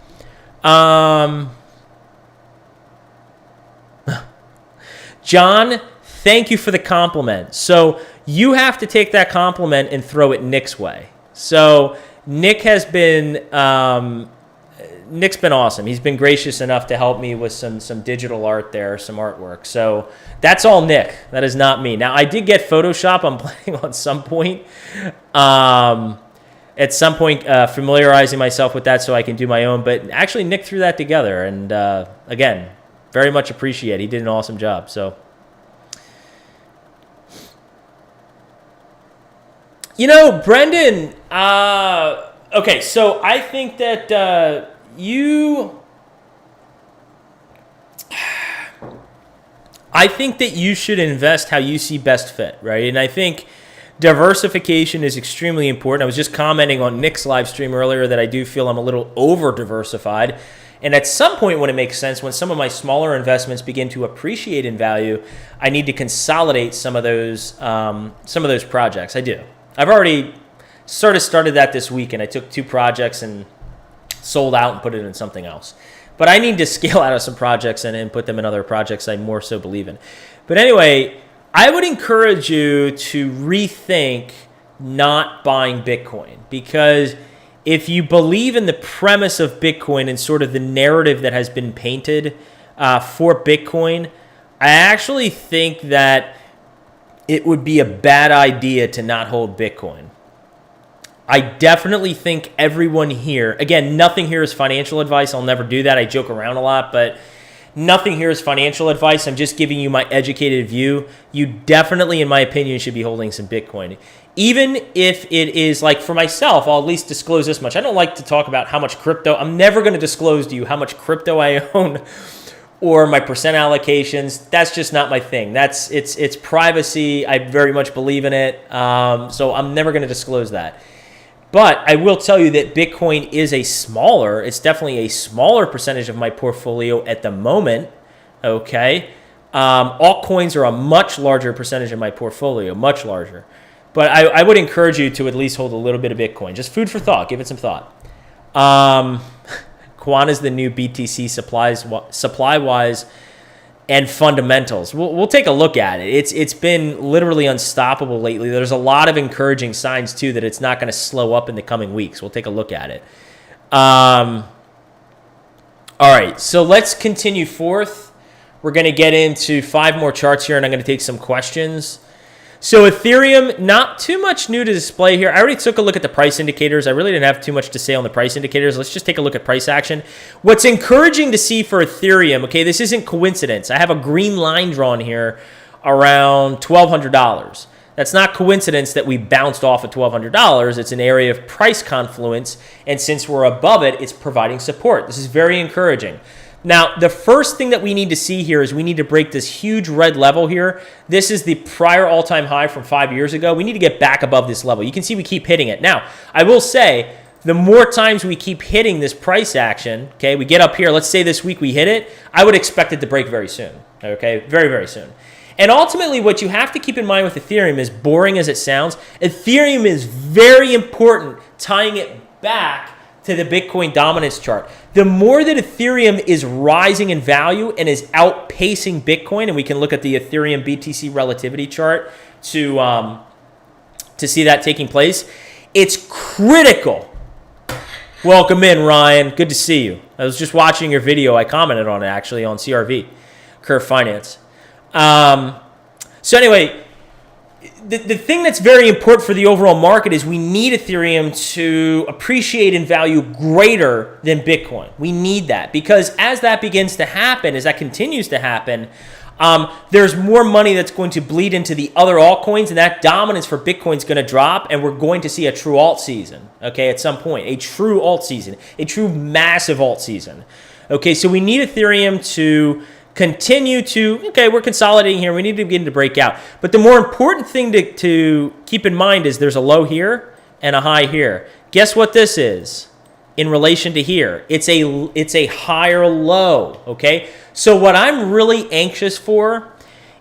John, thank you for the compliment. So you have to take that compliment and throw it Nick's way. So Nick has been Nick's been awesome. He's been gracious enough to help me with some digital art there, some artwork. So that's all Nick. That is not me. Now I did get Photoshop. I'm planning on some point, familiarizing myself with that so I can do my own. But actually, Nick threw that together, and again, very much appreciate. He did an awesome job. So. You know, Brendan, okay, so I think that you should invest how you see best fit, right? And I think diversification is extremely important. I was just commenting on Nick's live stream earlier that I do feel I'm a little over-diversified. And at some point when it makes sense, when some of my smaller investments begin to appreciate in value, I need to consolidate some of those projects. I do. I've already started that this week, and I took 2 projects and sold out and put it in something else. But I need to scale out of some projects and put them in other projects I more so believe in. But anyway, I would encourage you to rethink not buying Bitcoin, because if you believe in the premise of Bitcoin and sort of the narrative that has been painted for Bitcoin, I actually think that it would be a bad idea to not hold Bitcoin. I definitely think everyone here, again, nothing here is financial advice. I'll never do that. I joke around a lot, but nothing here is financial advice. I'm just giving you my educated view. You definitely, in my opinion, should be holding some Bitcoin. Even if it is, like for myself, I'll at least disclose this much. I don't like to talk about how much crypto. I'm never going to disclose to you how much crypto I own or my percent allocations. That's just not my thing. It's privacy. I very much believe in it. So I'm never going to disclose that. But I will tell you that Bitcoin is it's definitely a smaller percentage of my portfolio at the moment. Okay. Altcoins are a much larger percentage of my portfolio, much larger. But I would encourage you to at least hold a little bit of Bitcoin. Just food for thought. Give it some thought. Quant is the new BTC supply-wise and fundamentals. We'll take a look at it. It's been literally unstoppable lately. There's a lot of encouraging signs, too, that it's not going to slow up in the coming weeks. We'll take a look at it. All right, so let's continue forth. We're going to get into 5 more charts here, and I'm going to take some questions. So Ethereum, not too much new to display here. I already took a look at the price indicators. I really didn't have too much to say on the price indicators. Let's just take a look at price action. What's encouraging to see for Ethereum, okay, this isn't coincidence. I have a green line drawn here around $1,200. That's not coincidence that we bounced off at $1,200. It's an area of price confluence, and since we're above it, it's providing support. This is very encouraging. Now, the first thing that we need to see here is we need to break this huge red level here. This is the prior all-time high from 5 years ago. We need to get back above this level. You can see we keep hitting it. Now, I will say, the more times we keep hitting this price action, okay, we get up here, let's say this week we hit it, I would expect it to break very soon, okay, very, very soon. And ultimately, what you have to keep in mind with Ethereum, as boring as it sounds, Ethereum is very important tying it back to the Bitcoin dominance chart. The more that Ethereum is rising in value and is outpacing Bitcoin, and we can look at the Ethereum BTC relativity chart to to see that taking place. It's critical. Welcome in, Ryan. Good to see you. I was just watching your video. I commented on it, actually, on CRV, Curve Finance. So anyway, the thing that's very important for the overall market is we need Ethereum to appreciate in value greater than Bitcoin. We need that because as that begins to happen, as that continues to happen, there's more money that's going to bleed into the other altcoins, and that dominance for Bitcoin is going to drop, and we're going to see a true alt season, okay, at some point, a true alt season, a true massive alt season. Okay, so we need Ethereum to continue to, okay, we're consolidating here. We need to begin to break out. But the more important thing to keep in mind is there's a low here and a high here. Guess what this is in relation to here? It's a higher low, okay? So what I'm really anxious for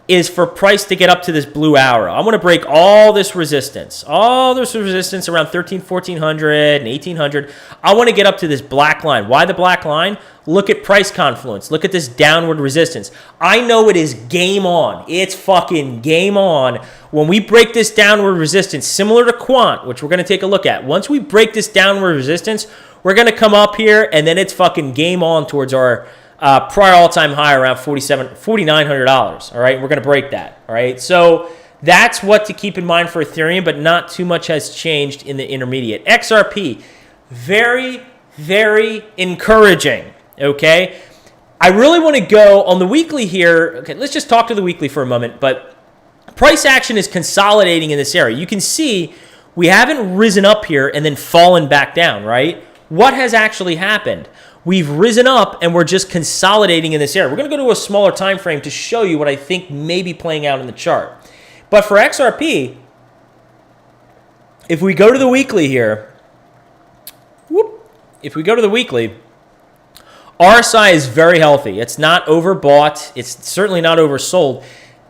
is for price to get up to this blue arrow. I want to break all this resistance around 13, 1400 and 1800. I want to get up to this black line. Why the black line? Look at price confluence. Look at this downward resistance. I know it is game on. It's fucking game on. When we break this downward resistance, similar to Quant, which we're going to take a look at. Once we break this downward resistance, we're going to come up here, and then it's fucking game on towards our prior all-time high around $4,900. All right, we're going to break that. All right, so that's what to keep in mind for Ethereum, but not too much has changed in the intermediate. XRP, very, very encouraging. Okay, I really want to go on the weekly here. Okay, let's just talk to the weekly for a moment. But price action is consolidating in this area. You can see we haven't risen up here and then fallen back down. Right? What has actually happened? We've risen up and we're just consolidating in this area. We're going to go to a smaller time frame to show you what I think may be playing out in the chart. But for XRP, if we go to the weekly here, RSI is very healthy. It's not overbought. It's certainly not oversold.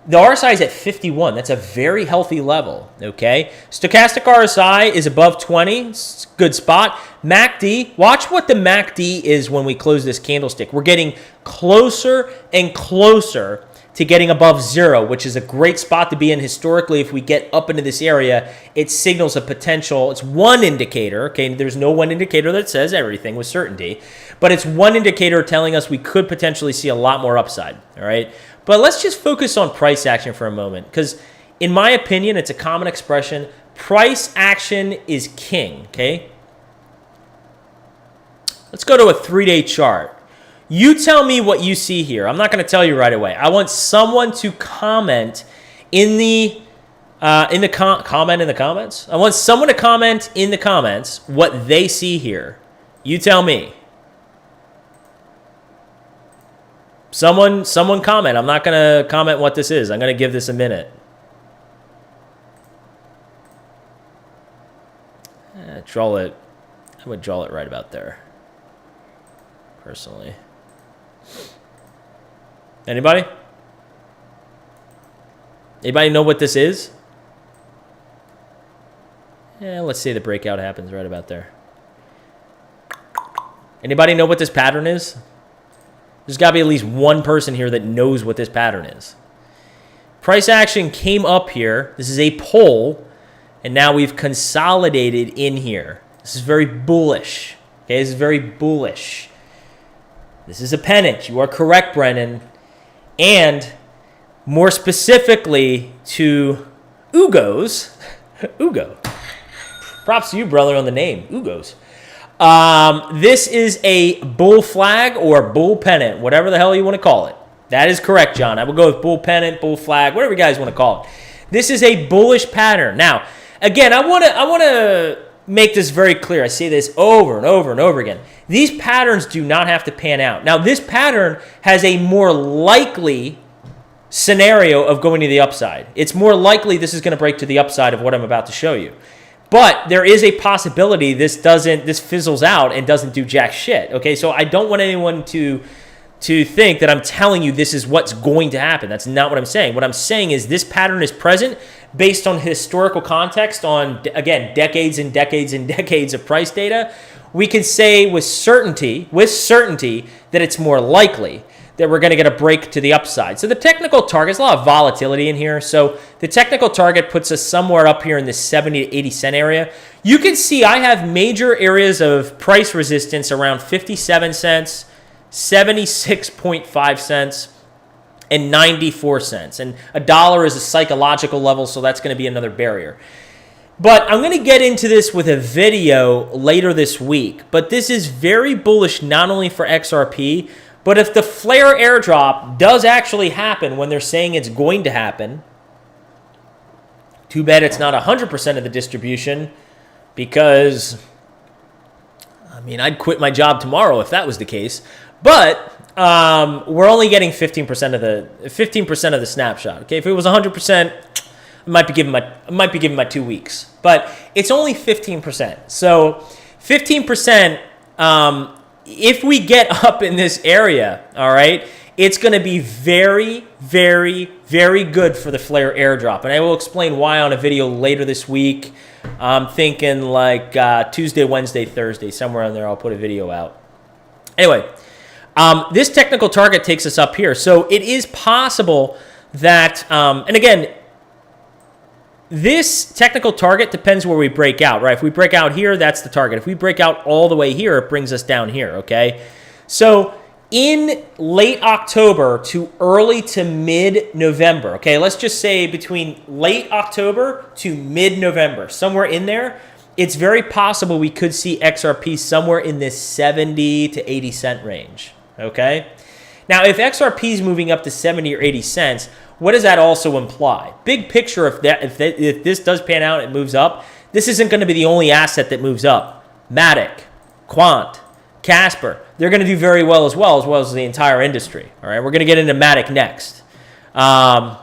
The RSI is at 51. That's a very healthy level, okay? Stochastic RSI is above 20. It's a good spot. MACD, watch what the MACD is when we close this candlestick. We're getting closer and closer to getting above 0, which is a great spot to be in historically. If we get up into this area, it signals a potential. It's one indicator, okay? There's no one indicator that says everything with certainty, but it's one indicator telling us we could potentially see a lot more upside, all right? But let's just focus on price action for a moment because, in my opinion, it's a common expression. Price action is king, okay? Let's go to a 3-day chart. You tell me what you see here. I'm not going to tell you right away. I want someone to comment in the comments. I want someone to comment in the comments what they see here. You tell me. Someone comment. I'm not going to comment what this is. I'm going to give this a minute. Draw it. I would draw it right about there. Personally. Anybody? Anybody know what this is? Yeah, let's say the breakout happens right about there. Anybody know what this pattern is? There's got to be at least one person here that knows what this pattern is. Price action came up here. This is a poll, and now we've consolidated in here. This is very bullish. Okay, this is very bullish. This is a pennant. You are correct, Brennan. And more specifically to Ugos. Ugo. Props to you, brother, on the name. Ugos. This is a bull flag or bull pennant, whatever the hell you want to call it. That is correct, John. I will go with bull pennant, bull flag, whatever you guys want to call it. This is a bullish pattern. Now, again, I want to make this very clear. I say this over and over and over again. These patterns do not have to pan out. Now, this pattern has a more likely scenario of going to the upside. It's more likely this is going to break to the upside of what I'm about to show you. But there is a possibility this fizzles out and doesn't do jack shit. Okay, so I don't want anyone to think that I'm telling you this is what's going to happen. That's not what I'm saying. What I'm saying is this pattern is present based on historical context on, again, decades and decades and decades of price data. We can say with certainty that it's more likely. that we're going to get a break to the upside. So the technical target, there's a lot of volatility in here. So the technical target puts us somewhere up here in the 70 to 80 cent area. You can see I have major areas of price resistance around 57 cents, 76.5 cents, and 94 cents. And a dollar is a psychological level, so that's going to be another barrier. But I'm going to get into this with a video later this week. But this is very bullish not only for XRP, but if the flare airdrop does actually happen when they're saying it's going to happen, too bad it's not 100% of the distribution, because, I mean, I'd quit my job tomorrow if that was the case. But we're only getting 15% of the snapshot. Okay, if it was 100%, I might be giving my 2 weeks, but it's only 15%. So 15%. If we get up in this area, all right, it's going to be very, very, very good for the flare airdrop, and I will explain why on a video later this week. I'm thinking like Tuesday, Wednesday, Thursday, somewhere in there. I'll put a video out. Anyway. This technical target takes us up here. So it is possible that, and again, this technical target depends where we break out, right? If we break out here, that's the target. If we break out all the way here, it brings us down here, okay? So in late October to early to mid-November, okay, let's just say between late October to mid-November, somewhere in there, it's very possible we could see XRP somewhere in this 70 to 80 cent range. Okay. Now, if XRP is moving up to 70 or 80 cents, what does that also imply? Big picture, if this does pan out, it moves up. This isn't going to be the only asset that moves up. Matic, Quant, Casper, they're going to do very well as the entire industry. All right, we're going to get into Matic next. Yeah,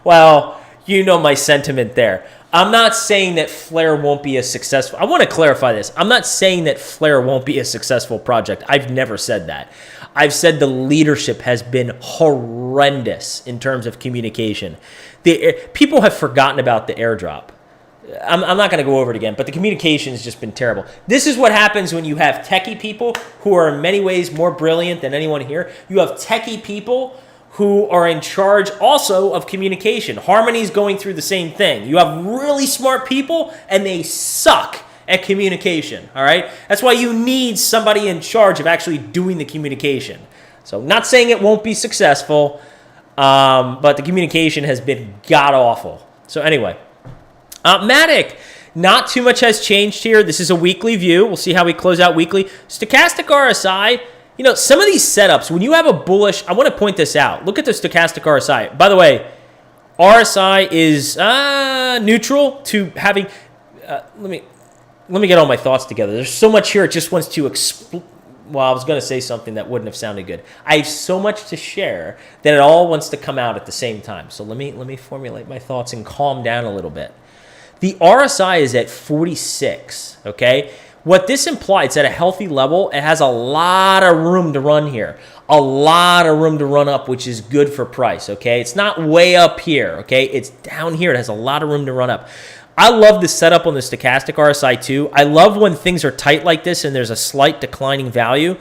well, you know my sentiment there. I'm not saying that Flare won't be a successful. I want to clarify this. I'm not saying that Flare won't be a successful project. I've never said that. I've said the leadership has been horrendous in terms of communication. People have forgotten about the airdrop. I'm not going to go over it again, but the communication has just been terrible. This is what happens when you have techie people who are in many ways more brilliant than anyone here. You have techie people who are in charge also of communication. Harmony's going through the same thing. You have really smart people, and they suck at communication, all right? That's why you need somebody in charge of actually doing the communication. So not saying it won't be successful, but the communication has been god-awful. So anyway, Matic, not too much has changed here. This is a weekly view. We'll see how we close out weekly. Stochastic RSI, you know, some of these setups, when you have a bullish, I want to point this out. Look at the stochastic RSI. By the way, RSI is neutral to having, let me get all my thoughts together. There's so much here, it just wants to well, I was going to say something that wouldn't have sounded good. I have so much to share that it all wants to come out at the same time. So let me formulate my thoughts and calm down a little bit. The RSI is at 46, okay? What this implies, it's at a healthy level. It has a lot of room to run here. A lot of room to run up, which is good for price, okay? It's not way up here, okay? It's down here. It has a lot of room to run up. I love the setup on the stochastic RSI too. I love when things are tight like this and there's a slight declining value,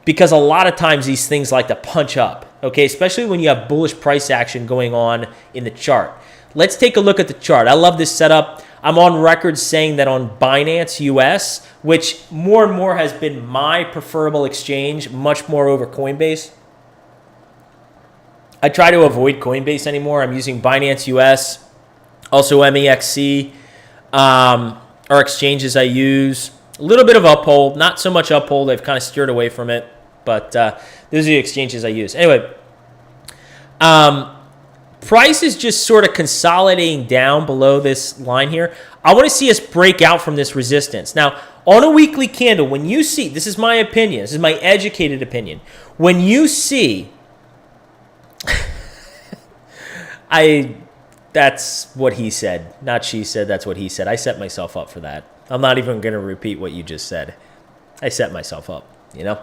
because a lot of times these things like to punch up, okay? Especially when you have bullish price action going on in the chart. Let's take a look at the chart. I love this setup. I'm on record saying that on Binance US, which more and more has been my preferable exchange, much more over Coinbase. I try to avoid Coinbase anymore. I'm using Binance US, also MEXC, are exchanges I use. A little bit of Uphold, not so much Uphold. I've kind of steered away from it, but those are the exchanges I use. Anyway, price is just sort of consolidating down below this line here. I want to see us break out from this resistance. Now, on a weekly candle, when you see, this is my opinion, this is my educated opinion, when you see, that's what he said, not she said, that's what he said. I set myself up for that. I'm not even going to repeat what you just said. I set myself up, you know?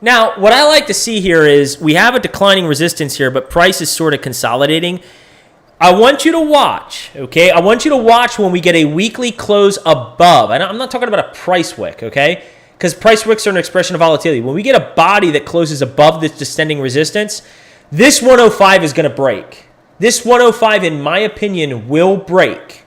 Now, what I like to see here is we have a declining resistance here, but price is sort of consolidating. I want you to watch, okay? I want you to watch when we get a weekly close above. And I'm not talking about a price wick, okay? Because price wicks are an expression of volatility. When we get a body that closes above this descending resistance, this 105 is going to break. This 105, in my opinion, will break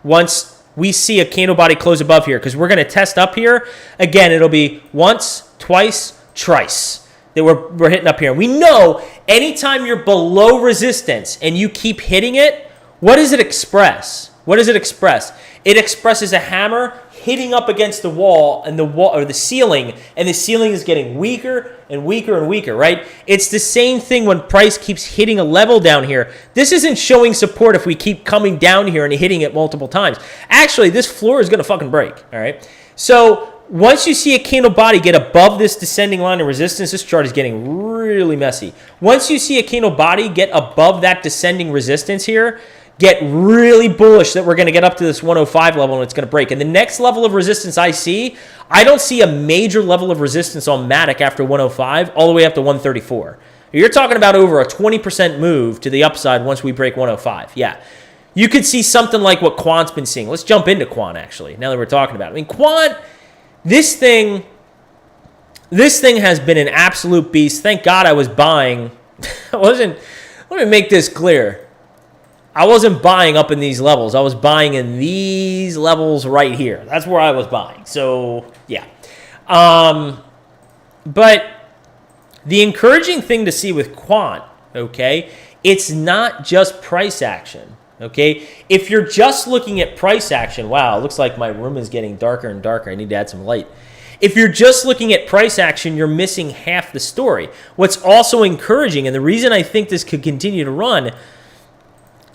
once we see a candle body close above here, because we're going to test up here. Again, it'll be once, twice, thrice that we're hitting up here. We know anytime you're below resistance and you keep hitting it, what does it express? What does it express? It expresses a hammer hitting up against the wall and the wall or the ceiling, and the ceiling is getting weaker and weaker and weaker, right? It's the same thing when price keeps hitting a level down here. This isn't showing support if we keep coming down here and hitting it multiple times. Actually, this floor is going to fucking break, all right? So once you see a candle body get above this descending line of resistance, this chart is getting really messy. Once you see a candle body get above that descending resistance here, get really bullish that we're going to get up to this 105 level and it's going to break. And the next level of resistance I don't see a major level of resistance on Matic after 105 all the way up to 134. You're talking about over a 20% move to the upside once we break 105. Yeah. You could see something like what Quant's been seeing. Let's jump into Quant, actually, now that we're talking about it. I mean, Quant, this thing has been an absolute beast. Thank God I was buying. Let me make this clear. I wasn't buying up in these levels. I was buying in these levels right here. That's where I was buying. So, yeah. But the encouraging thing to see with Quant, okay, it's not just price action, okay? If you're just looking at price action, wow, it looks like my room is getting darker and darker. I need to add some light. If you're just looking at price action, you're missing half the story. What's also encouraging, and the reason I think this could continue to run,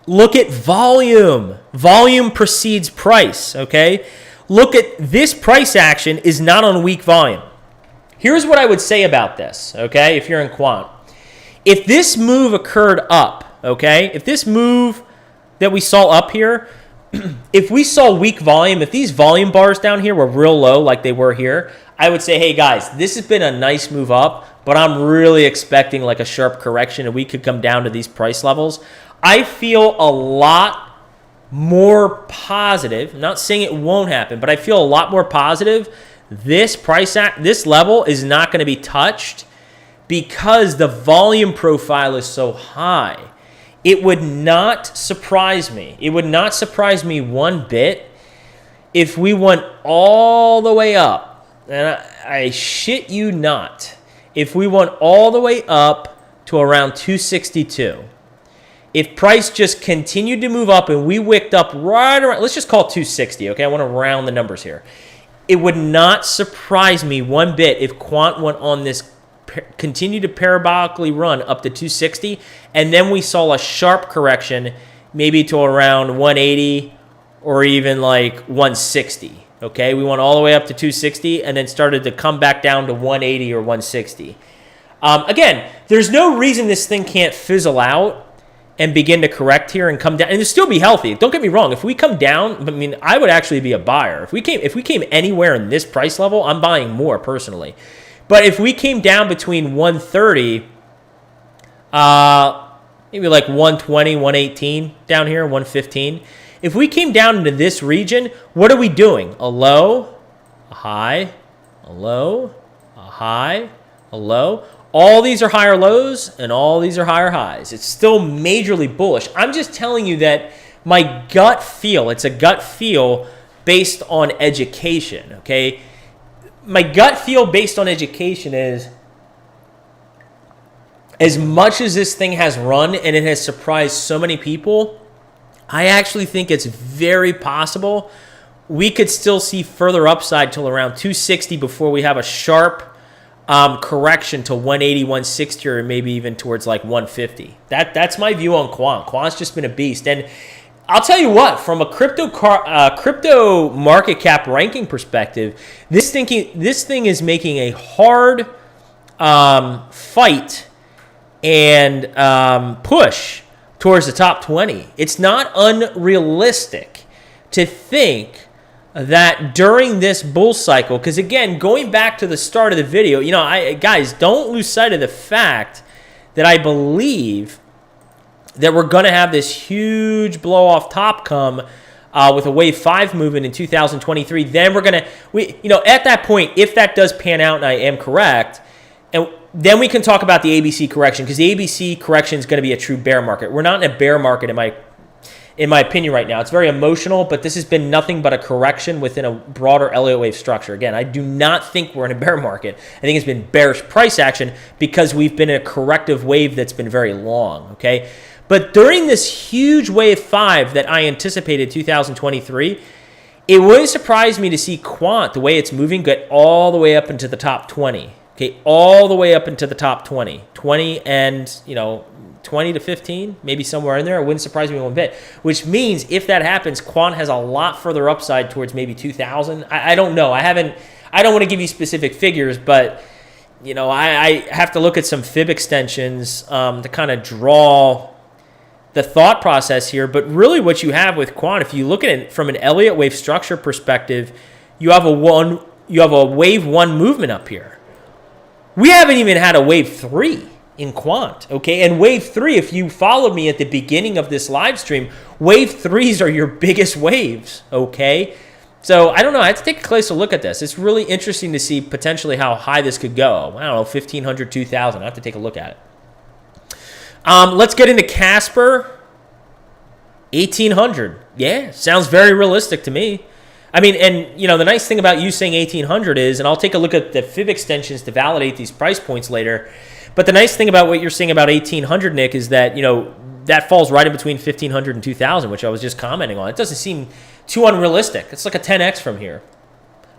look at volume. Volume precedes price, okay? Look at this price action is not on weak volume. Here's what I would say about this, okay, if you're in Quant. If this move occurred up, okay, if this move that we saw up here, if we saw weak volume, if these volume bars down here were real low like they were here, I would say, hey, guys, this has been a nice move up, but I'm really expecting like a sharp correction and we could come down to these price levels. I feel a lot more positive. I'm not saying it won't happen, but I feel a lot more positive. This level is not going to be touched because the volume profile is so high. It would not surprise me. It would not surprise me one bit if we went all the way up. And I shit you not. If we went all the way up to around 262. If price just continued to move up and we wicked up right around, let's just call it 260, okay? I want to round the numbers here. It would not surprise me one bit if Quant went on this, continued to parabolically run up to 260, and then we saw a sharp correction maybe to around 180 or even like 160, okay? We went all the way up to 260 and then started to come back down to 180 or 160. Again, there's no reason this thing can't fizzle out and begin to correct here and come down and still be healthy. Don't get me wrong. If we come down, I mean, I would actually be a buyer. If we came anywhere in this price level, I'm buying more personally. But if we came down between 130, maybe like 120, 118 down here, 115. If we came down into this region, what are we doing? A low, a high, a low, a high, a low. All these are higher lows, and all these are higher highs. It's still majorly bullish. I'm just telling you that my gut feel, it's a gut feel based on education, okay? My gut feel based on education is, as much as this thing has run and it has surprised so many people, I actually think it's very possible we could still see further upside till around 260 before we have a sharp correction to 180, 160, or maybe even towards like 150. That's my view on Quant. Quant's just been a beast. And I'll tell you what, from a crypto market cap ranking perspective, this thing is making a hard fight and push towards the top 20. It's not unrealistic to think that during this bull cycle, because again, going back to the start of the video, guys, don't lose sight of the fact that I believe that we're going to have this huge blow off top come with a wave 5 movement in 2023. Then we're going to, at that point, if that does pan out and I am correct, and then we can talk about the ABC correction, because the ABC correction is going to be a true bear market. We're not in a bear market in my opinion right now. It's very emotional, but this has been nothing but a correction within a broader Elliott wave structure. Again, I do not think we're in a bear market. I think it's been bearish price action because we've been in a corrective wave that's been very long, okay? But during this huge wave 5 that I anticipated 2023, it wouldn't surprise me to see quant, the way it's moving, get all the way up into the top 20. Okay, all the way up into the top 20. 20 and, 20 to 15, maybe somewhere in there. It wouldn't surprise me one bit. Which means if that happens, quant has a lot further upside towards maybe 2,000. I don't know. I don't want to give you specific figures, but, I have to look at some fib extensions to kind of draw the thought process here. But really what you have with quant, if you look at it from an Elliott wave structure perspective, you have a wave 1 movement up here. We haven't even had a wave 3 in quant, okay? And wave 3, if you followed me at the beginning of this live stream, wave 3s are your biggest waves, okay? So I don't know. I have to take a closer look at this. It's really interesting to see potentially how high this could go. I don't know, 1,500, 2,000. I have to take a look at it. Let's get into Casper. 1,800. Yeah, sounds very realistic to me. I mean, and, the nice thing about you saying 1,800 is, and I'll take a look at the fib extensions to validate these price points later, but the nice thing about what you're saying about 1,800, Nick, is that, that falls right in between 1,500 and 2,000, which I was just commenting on. It doesn't seem too unrealistic. It's like a 10x from here.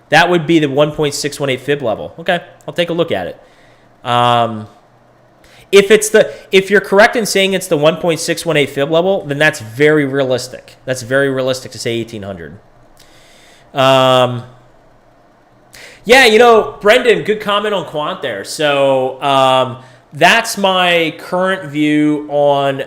That would be the 1.618 fib level. Okay, I'll take a look at it. If you're correct in saying it's the 1.618 fib level, then that's very realistic. That's very realistic to say 1,800. Brendan, good comment on quant there. So that's my current view on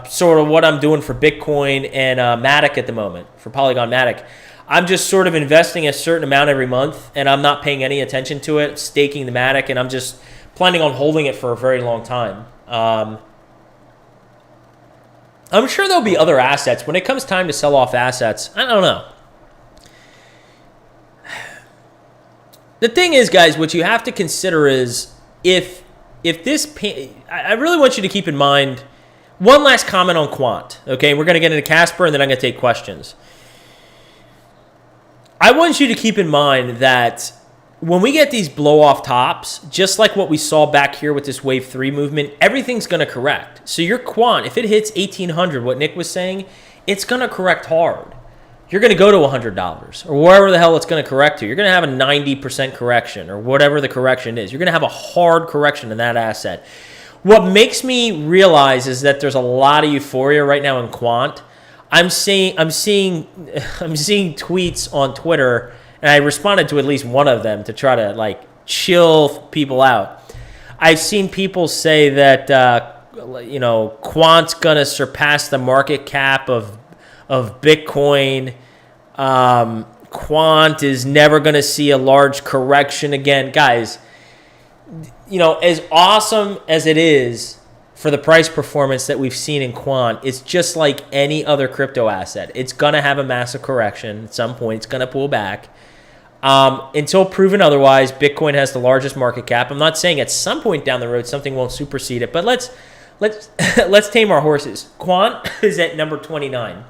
sort of what I'm doing for Bitcoin and Matic at the moment, for Polygon Matic. I'm just sort of investing a certain amount every month, and I'm not paying any attention to it, staking the Matic, and I'm just planning on holding it for a very long time. I'm sure there'll be other assets. When it comes time to sell off assets, I don't know. The thing is, guys, what you have to consider is if this, I really want you to keep in mind, one last comment on quant, okay? We're going to get into Casper, and then I'm going to take questions. I want you to keep in mind that when we get these blow-off tops, just like what we saw back here with this wave 3 movement, everything's going to correct. So your quant, if it hits 1,800, what Nick was saying, it's going to correct hard. You're going to go to $100 or wherever the hell it's going to correct to. You're going to have a 90% correction or whatever the correction is. You're going to have a hard correction in that asset. What makes me realize is that there's a lot of euphoria right now in quant. I'm seeing tweets on Twitter, and I responded to at least one of them to try to chill people out. I've seen people say that quant's going to surpass the market cap of Bitcoin. Quant is never going to see a large correction again. Guys, as awesome as it is for the price performance that we've seen in quant, it's just like any other crypto asset. It's going to have a massive correction at some point. It's going to pull back. Until proven otherwise, Bitcoin has the largest market cap. I'm not saying at some point down the road something won't supersede it, but let's tame our horses. Quant is at number 29.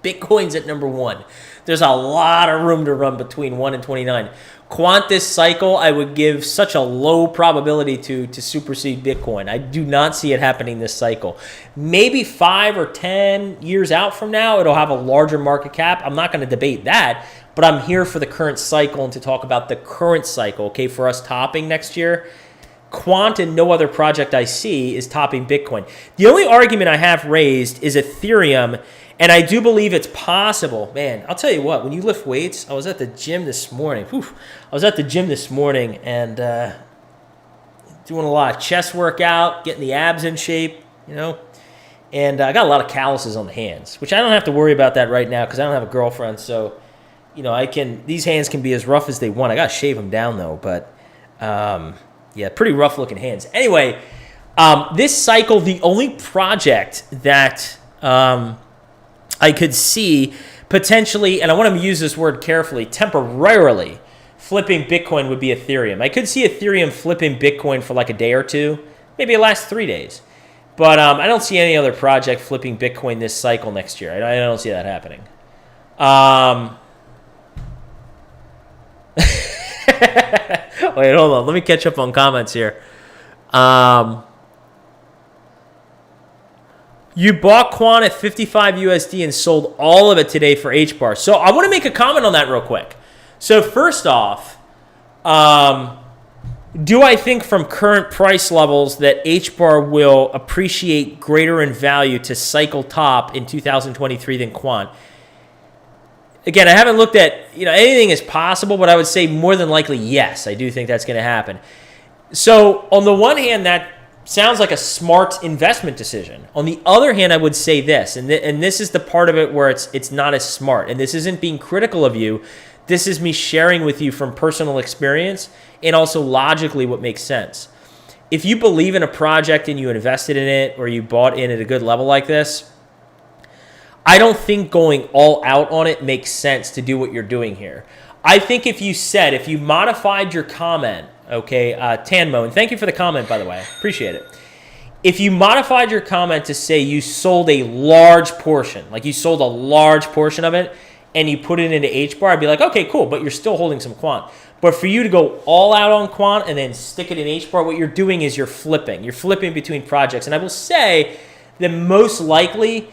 Bitcoin's at number 1. There's a lot of room to run between 1 and 29. Quant this cycle, I would give such a low probability to supersede Bitcoin. I do not see it happening this cycle. Maybe 5 or 10 years out from now, it'll have a larger market cap. I'm not going to debate that, but I'm here for the current cycle and to talk about the current cycle, okay, for us topping next year. Quant and no other project I see is topping Bitcoin. The only argument I have raised is Ethereum, and I do believe it's possible. Man, I'll tell you what, when you lift weights, I was at the gym this morning. And doing a lot of chest workout, getting the abs in shape, And I got a lot of calluses on the hands, which I don't have to worry about that right now because I don't have a girlfriend. So, these hands can be as rough as they want. I got to shave them down, though. But, pretty rough looking hands. Anyway, This cycle, the only project that I could see potentially, and I want to use this word carefully, temporarily flipping Bitcoin would be Ethereum. I could see Ethereum flipping Bitcoin for like a day or two, maybe it lasts 3 days. But I don't see any other project flipping Bitcoin this cycle next year. I don't see that happening. Wait, hold on. Let me catch up on comments here. You bought Quant at 55 USD and sold all of it today for HBAR. So I want to make a comment on that real quick. So first off, do I think from current price levels that HBAR will appreciate greater in value to cycle top in 2023 than Quant? Again, I haven't looked at, anything is possible, but I would say more than likely, yes, I do think that's going to happen. So on the one hand, that sounds like a smart investment decision. On the other hand, I would say this, and this is the part of it where it's not as smart, and this isn't being critical of you. This is me sharing with you from personal experience and also logically what makes sense. If you believe in a project and you invested in it or you bought in at a good level like this, I don't think going all out on it makes sense to do what you're doing here. I think if you modified your comment, okay, Tanmo, and thank you for the comment, by the way. Appreciate it. If you modified your comment to say you sold a large portion, like you sold a large portion of it, and you put it into HBAR, I'd be like, okay, cool, but you're still holding some Quant. But for you to go all out on Quant and then stick it in HBAR, what you're doing is you're flipping. You're flipping between projects. And I will say that most likely,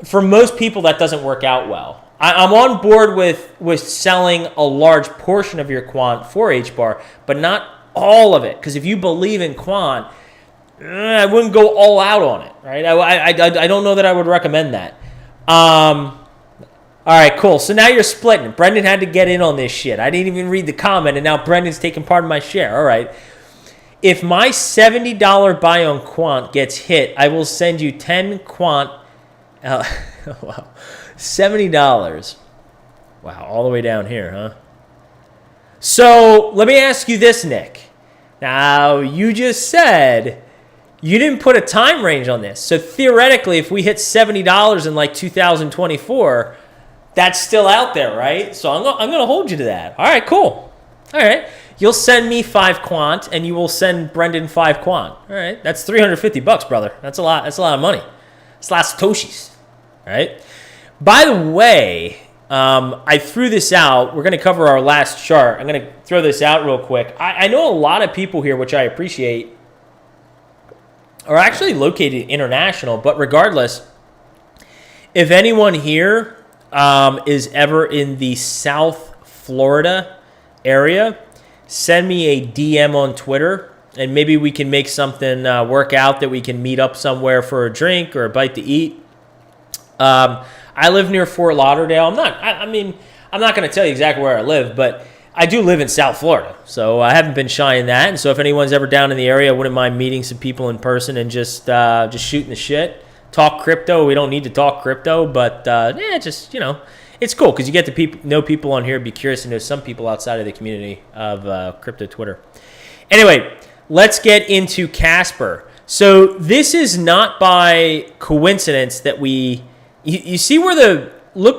for most people, that doesn't work out well. I'm on board with selling a large portion of your Quant for HBAR, but not all of it. Because if you believe in Quant, I wouldn't go all out on it, right? I don't know that I would recommend that. All right, cool. So now you're splitting. Brendan had to get in on this shit. I didn't even read the comment, and now Brendan's taking part of my share. All right. If my $70 buy on Quant gets hit, I will send you 10 Quant. Wow. $70. Wow, all the way down here, huh? So let me ask you this, Nick. Now, you just said you didn't put a time range on this. So theoretically, if we hit $70 in like 2024, that's still out there, right? So I'm going to hold you to that. All right, cool. All right. You'll send me 5 Quant, and you will send Brendan 5 Quant. All right. That's $350, brother. That's a lot. That's a lot of money. It's a lot of Satoshis. All right. By the way, I threw this out. We're going to cover our last chart. I'm going to throw this out real quick. I know a lot of people here, which I appreciate, are actually located international. But regardless, if anyone here is ever in the South Florida area, send me a DM on Twitter, and maybe we can make something work out that we can meet up somewhere for a drink or a bite to eat. I live near Fort Lauderdale. I'm not going to tell you exactly where I live, but I do live in South Florida, so I haven't been shy in that. And so if anyone's ever down in the area, I wouldn't mind meeting some people in person and just shooting the shit. Talk crypto. We don't need to talk crypto, but it's cool because you get to know people on here, be curious to know some people outside of the community of crypto Twitter. Anyway, let's get into Casper. So this is not by coincidence that you see where the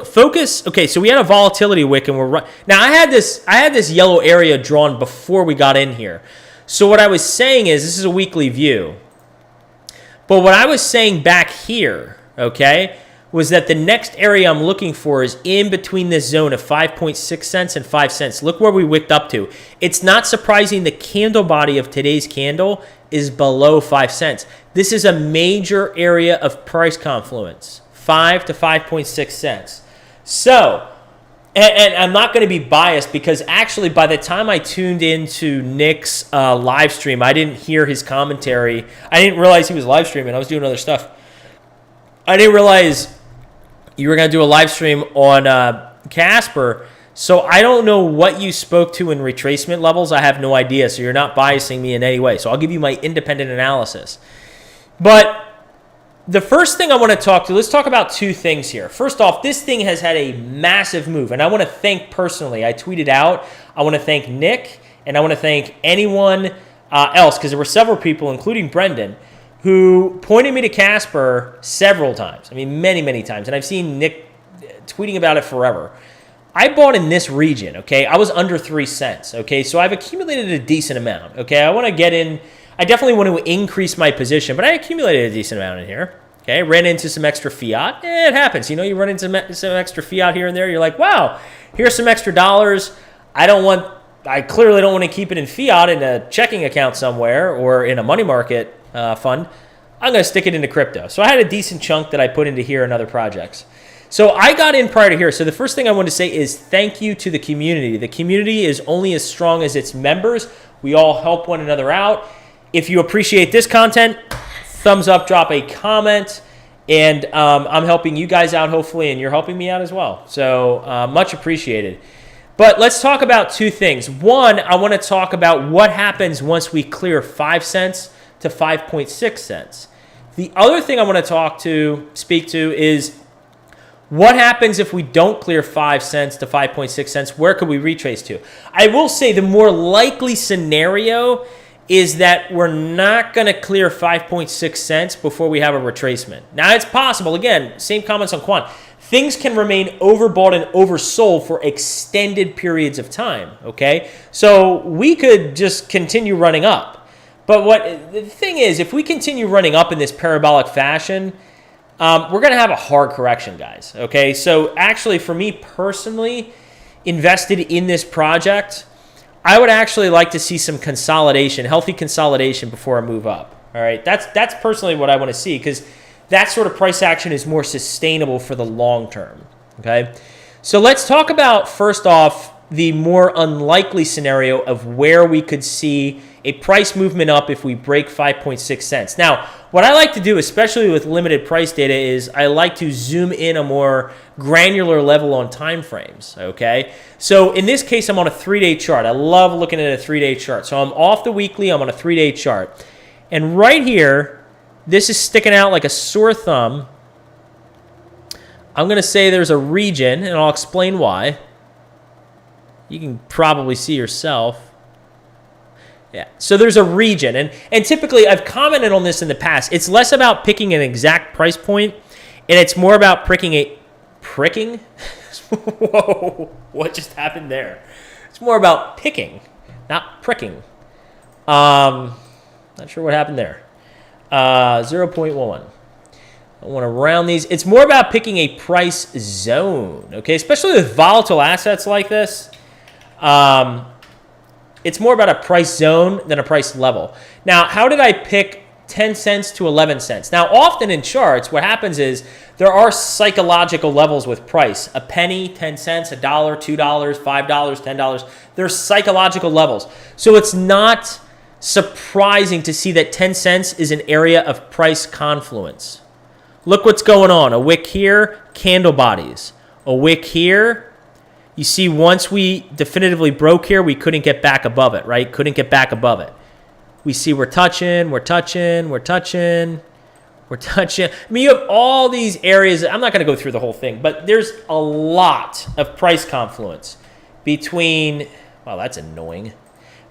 focus. Okay, so we had a volatility wick, and now I had this yellow area drawn before we got in here. So what I was saying is this is a weekly view. But what I was saying back here, okay, was that the next area I'm looking for is in between this zone of 5.6 cents and 5 cents. Look where we wicked up to. It's not surprising the candle body of today's candle is below 5 cents. This is a major area of price confluence, 5 to 5.6 cents. So, and I'm not going to be biased because actually by the time I tuned into Nick's live stream, I didn't hear his commentary. I didn't realize he was live streaming. I was doing other stuff. I didn't realize you were going to do a live stream on Casper. So I don't know what you spoke to in retracement levels. I have no idea. So you're not biasing me in any way. So I'll give you my independent analysis. But the first thing I want to let's talk about 2 things here. First off, this thing has had a massive move, and I want to thank personally. I tweeted out, I want to thank Nick, and I want to thank anyone else, because there were several people, including Brendan, who pointed me to Casper several times. I mean, many, many times. And I've seen Nick tweeting about it forever. I bought in this region, okay? I was under 3 cents, okay? So I've accumulated a decent amount, okay? I want to get in. I definitely want to increase my position, but I accumulated a decent amount in here, okay? Ran into some extra fiat. It happens. You know, you run into some extra fiat here and there. You're like, wow, here's some extra dollars. I clearly don't want to keep it in fiat in a checking account somewhere or in a money market fund. I'm going to stick it into crypto. So I had a decent chunk that I put into here and other projects. So I got in prior to here. So the first thing I want to say is thank you to the community. The community is only as strong as its members. We all help one another out. If you appreciate this content, thumbs up, drop a comment. And I'm helping you guys out, hopefully, and you're helping me out as well. So much appreciated. But let's talk about two things. One, I want to talk about what happens once we clear 5 cents to 5.6 cents. The other thing I want to speak to is what happens if we don't clear 5 cents to 5.6 cents? Where could we retrace to? I will say the more likely scenario is that we're not going to clear 5.6 cents before we have a retracement. Now, it's possible. Again, same comments on quant. Things can remain overbought and oversold for extended periods of time, okay? So we could just continue running up. But the thing is, if we continue running up in this parabolic fashion, we're going to have a hard correction, guys, okay? So actually, for me personally, invested in this project, I would actually like to see some consolidation, healthy consolidation before I move up, all right? That's personally what I want to see because that sort of price action is more sustainable for the long term, okay? So let's talk about, first off, the more unlikely scenario of where we could see a price movement up if we break 5.6 cents. Now, what I like to do, especially with limited price data, is I like to zoom in a more granular level on time frames, okay? So in this case, I'm on a 3-day chart. I love looking at a 3-day chart. So I'm off the weekly, I'm on a 3-day chart. And right here, this is sticking out like a sore thumb. I'm going to say there's a region, and I'll explain why. You can probably see yourself. Yeah, so there's a region, and typically I've commented on this in the past. It's less about picking an exact price point, and it's more about pricking? Whoa, what just happened there? It's more about picking, not pricking. Not sure what happened there. 0.11. I want to round these. It's more about picking a price zone, okay? Especially with volatile assets like this. It's more about a price zone than a price level. Now, how did I pick 10 cents to 11 cents? Now, often in charts, what happens is there are psychological levels with price. A penny, 10 cents, $1, $2, $5, $10. There's psychological levels. So it's not surprising to see that 10 cents is an area of price confluence. Look what's going on. A wick here, candle bodies. A wick here. You see, once we definitively broke here, we couldn't get back above it, right? Couldn't get back above it. We see we're touching. I mean, you have all these areas. I'm not going to go through the whole thing, but there's a lot of price confluence between, well, that's annoying.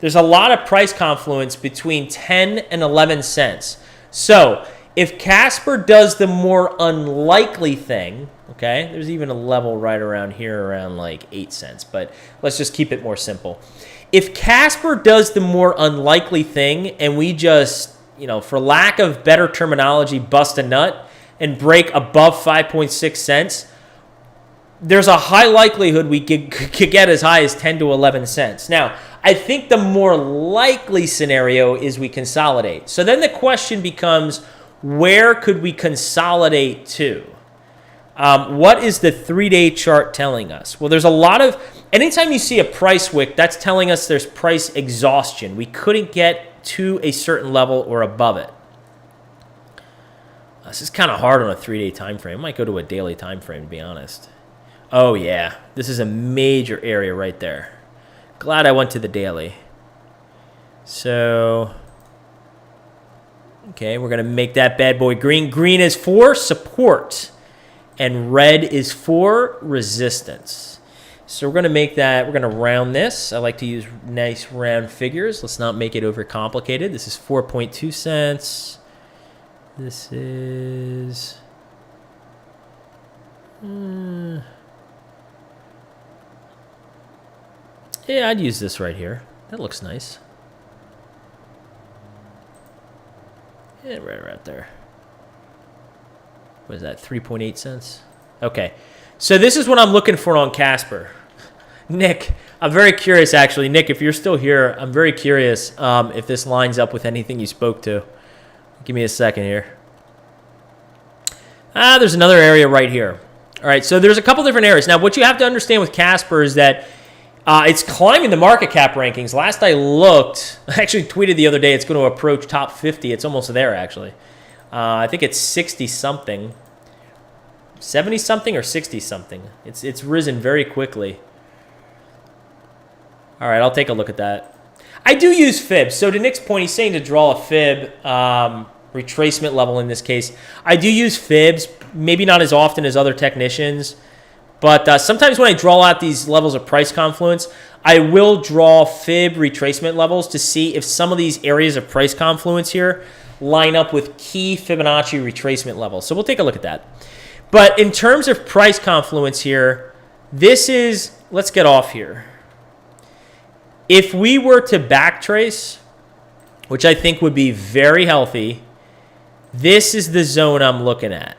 There's a lot of price confluence between 10 and 11 cents. So if Casper does the more unlikely thing, okay, there's even a level right around here around like 8 cents, but let's just keep it more simple. If Casper does the more unlikely thing and we just, for lack of better terminology, bust a nut and break above 5.6 cents, there's a high likelihood we could get as high as 10 to 11 cents. Now, I think the more likely scenario is we consolidate. So then the question becomes, where could we consolidate to? What is the 3-day chart telling us? Well, there's a lot of, anytime you see a price wick, that's telling us there's price exhaustion. We couldn't get to a certain level or above it. This is kind of hard on a 3-day time frame. I might go to a daily time frame, to be honest. Oh, yeah. This is a major area right there. Glad I went to the daily. So, okay, we're going to make that bad boy green. Green is for support, and red is for resistance. So we're going to make that, we're going to round this. I like to use nice round figures. Let's not make it overcomplicated. This is 4.2 cents. This is... yeah, I'd use this right here. That looks nice. Yeah, right there. What is that, 3.8 cents? Okay. So this is what I'm looking for on Casper. Nick, I'm very curious, actually. Nick, if you're still here, I'm very curious if this lines up with anything you spoke to. Give me a second here. There's another area right here. All right, so there's a couple different areas. Now, what you have to understand with Casper is that it's climbing the market cap rankings. Last I looked, I actually tweeted the other day it's going to approach top 50. It's almost there, actually. I think it's 60-something. 70-something or 60-something. It's risen very quickly. All right, I'll take a look at that. I do use fibs. So to Nick's point, he's saying to draw a fib retracement level in this case. I do use fibs, maybe not as often as other technicians. But sometimes when I draw out these levels of price confluence, I will draw fib retracement levels to see if some of these areas of price confluence here line up with key Fibonacci retracement levels. So we'll take a look at that. But in terms of price confluence here, this is, let's get off here. If we were to backtrace, which I think would be very healthy, this is the zone I'm looking at.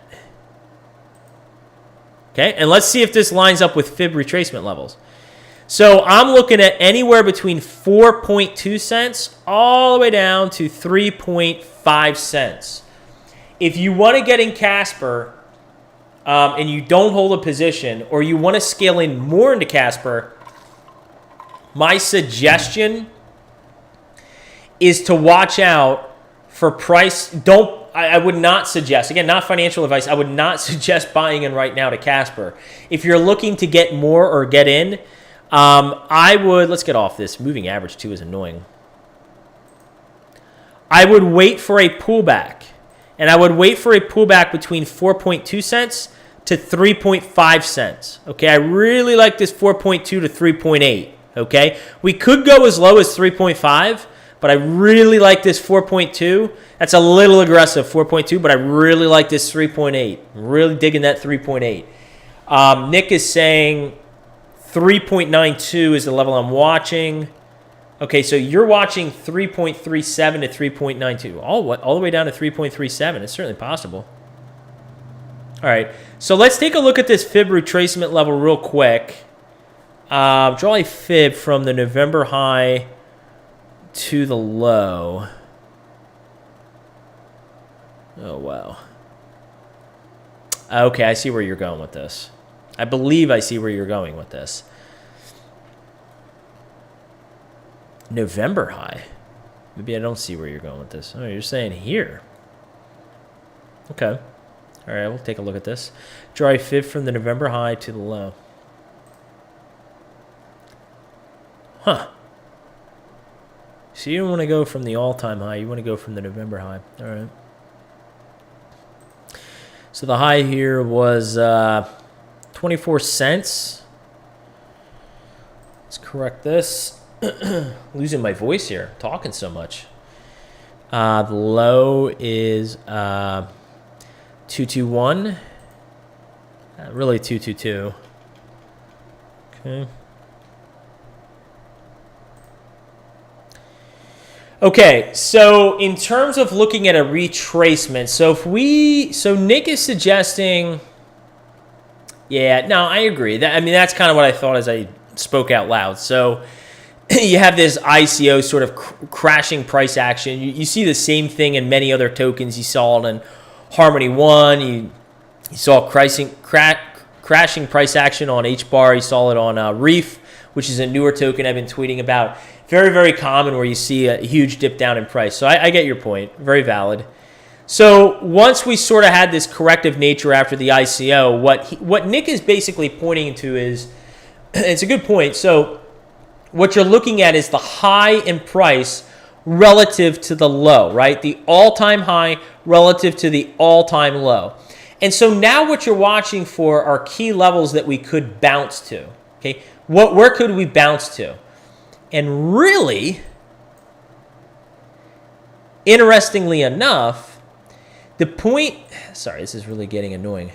Okay, and let's see if this lines up with fib retracement levels. So I'm looking at anywhere between 4.2 cents all the way down to 3.5 cents. If you want to get in Casper and you don't hold a position, or you want to scale in more into Casper, my suggestion is to watch out for price. I would not suggest, again, not financial advice, I would not suggest buying in right now to Casper. If you're looking to get more or get in, I would, let's get off this. Moving average too is annoying. I would wait for a pullback. And I would wait for a pullback between 4.2 cents to 3.5 cents. Okay, I really like this 4.2 to 3.8. Okay, we could go as low as 3.5, but I really like this 4.2. That's a little aggressive, 4.2, but I really like this 3.8. I'm really digging that 3.8. Nick is saying 3.92 is the level I'm watching. Okay, so you're watching 3.37 to 3.92. All the way down to 3.37. It's certainly possible. All right, so let's take a look at this fib retracement level real quick. Draw a fib from the November high to the low. Oh, wow. Okay, I see where you're going with this. I believe I see where you're going with this. November high. Maybe I don't see where you're going with this. Oh, you're saying here. Okay. All right, we'll take a look at this. Draw a fib from the November high to the low. Huh. So you don't want to go from the all-time high. You want to go from the November high. All right. So the high here was 24 cents. Let's correct this. Losing my voice here, talking so much. The low is 221. Really 222. Okay. Okay, so in terms of looking at a retracement, so Nick is suggesting, yeah, no, I agree. That's kind of what I thought as I spoke out loud. So you have this ICO sort of crashing price action. You see the same thing in many other tokens. You saw it in Harmony One. You saw crashing price action on HBAR. You saw it on Reef, which is a newer token I've been tweeting about. Very, very common where you see a huge dip down in price. So I get your point. Very valid. So once we sort of had this corrective nature after the ICO, what Nick is basically pointing to is, it's a good point. So what you're looking at is the high in price relative to the low, right? The all-time high relative to the all-time low. And so now what you're watching for are key levels that we could bounce to. Okay, where could we bounce to? And really, interestingly enough, Sorry, this is really getting annoying.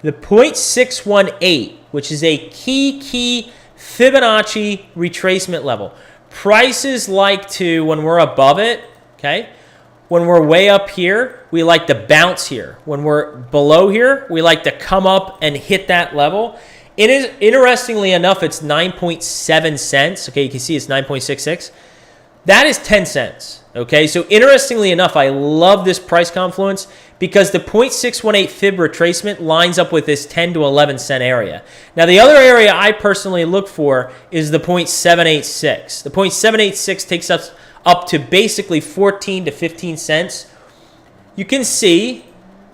The 0.618, which is a key Fibonacci retracement level. Prices like to, when we're above it, okay? When we're way up here, we like to bounce here. When we're below here, we like to come up and hit that level. It is, interestingly enough, it's 9.7 cents. Okay, you can see it's 9.66. That is 10 cents. Okay, so interestingly enough, I love this price confluence because the 0.618 fib retracement lines up with this 10 to 11 cent area. Now, the other area I personally look for is the 0.786. The 0.786 takes us up to basically 14 to 15 cents. You can see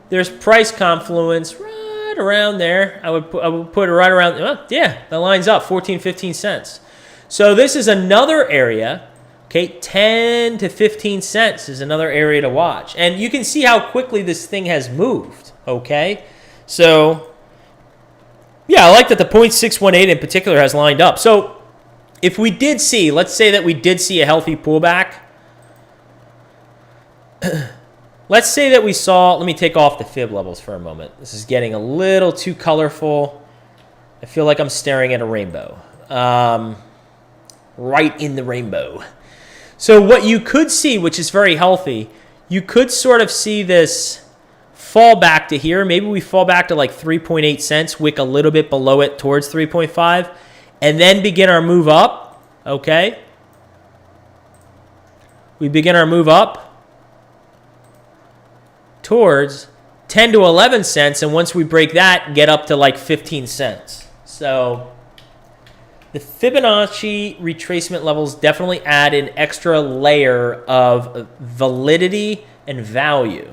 there's price confluence right around there. I would put it right around, well, yeah, that lines up, 14, 15 cents. So this is another area. Okay, 10 to 15 cents is another area to watch. And you can see how quickly this thing has moved, okay? So, yeah, I like that the 0.618 in particular has lined up. So, if we did see, let's say that we did see a healthy pullback. Let's say that we saw, let me take off the fib levels for a moment. This is getting a little too colorful. I feel like I'm staring at a rainbow. Right in the rainbow. So what you could see, which is very healthy, you could sort of see this fall back to here. Maybe we fall back to like 3.8 cents, wick a little bit below it towards 3.5, and then begin our move up, okay? We begin our move up towards 10 to 11 cents, and once we break that, get up to like 15 cents. So the Fibonacci retracement levels definitely add an extra layer of validity and value.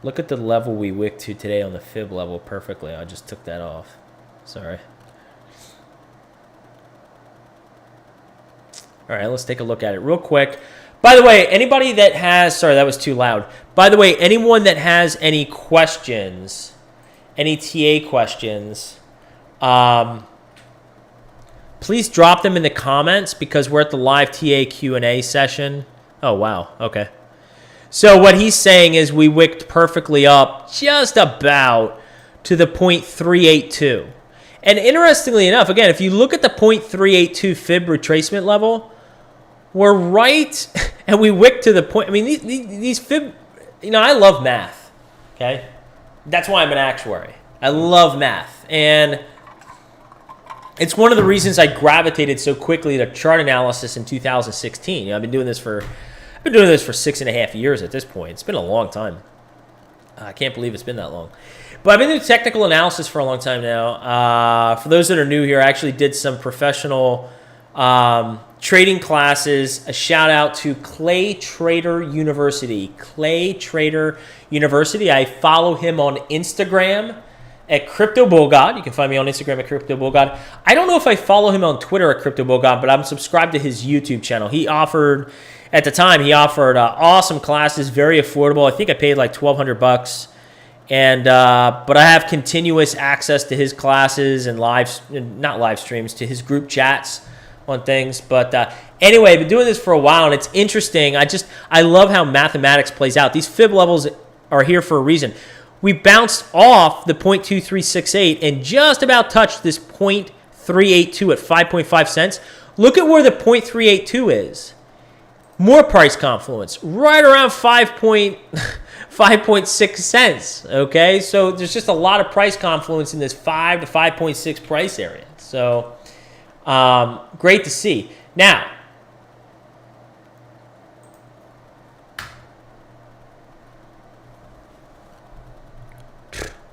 Look at the level we wicked to today on the fib level perfectly. I just took that off. Sorry. All right, let's take a look at it real quick. By the way, anybody that has, sorry, that was too loud. By the way, anyone that has any questions, any TA questions, please drop them in the comments because we're at the live TA Q&A session. Oh, wow. Okay. So what he's saying is we wicked perfectly up just about to the 0.382. And interestingly enough, again, if you look at the 0.382 fib retracement level, we're right, and we wicked to the point. I mean, these fib, you know, I love math, okay? That's why I'm an actuary. I love math. And it's one of the reasons I gravitated so quickly to chart analysis in 2016. You know, I've been doing this for 6.5 years at this point. It's been a long time. I can't believe it's been that long. But I've been doing technical analysis for a long time now. For those that are new here, I actually did some professional trading classes. A shout out to Clay Trader University. Clay Trader University. I follow him on Instagram at Crypto Bull God. You can find me on Instagram at Crypto Bull God. I don't know if I follow him on Twitter at Crypto Bull God, but I'm subscribed to his YouTube channel. At the time, he offered awesome classes, very affordable. I think I paid like $1,200. And but I have continuous access to his classes and not live streams, to his group chats on things. But anyway, I've been doing this for a while, and it's interesting. I love how mathematics plays out. These fib levels are here for a reason. We bounced off the 0.2368 and just about touched this 0.382 at 5.5 cents. Look at where the 0.382 is. More price confluence, right around 5.6 cents, okay? So there's just a lot of price confluence in this 5 to 5.6 price area. So great to see. Now,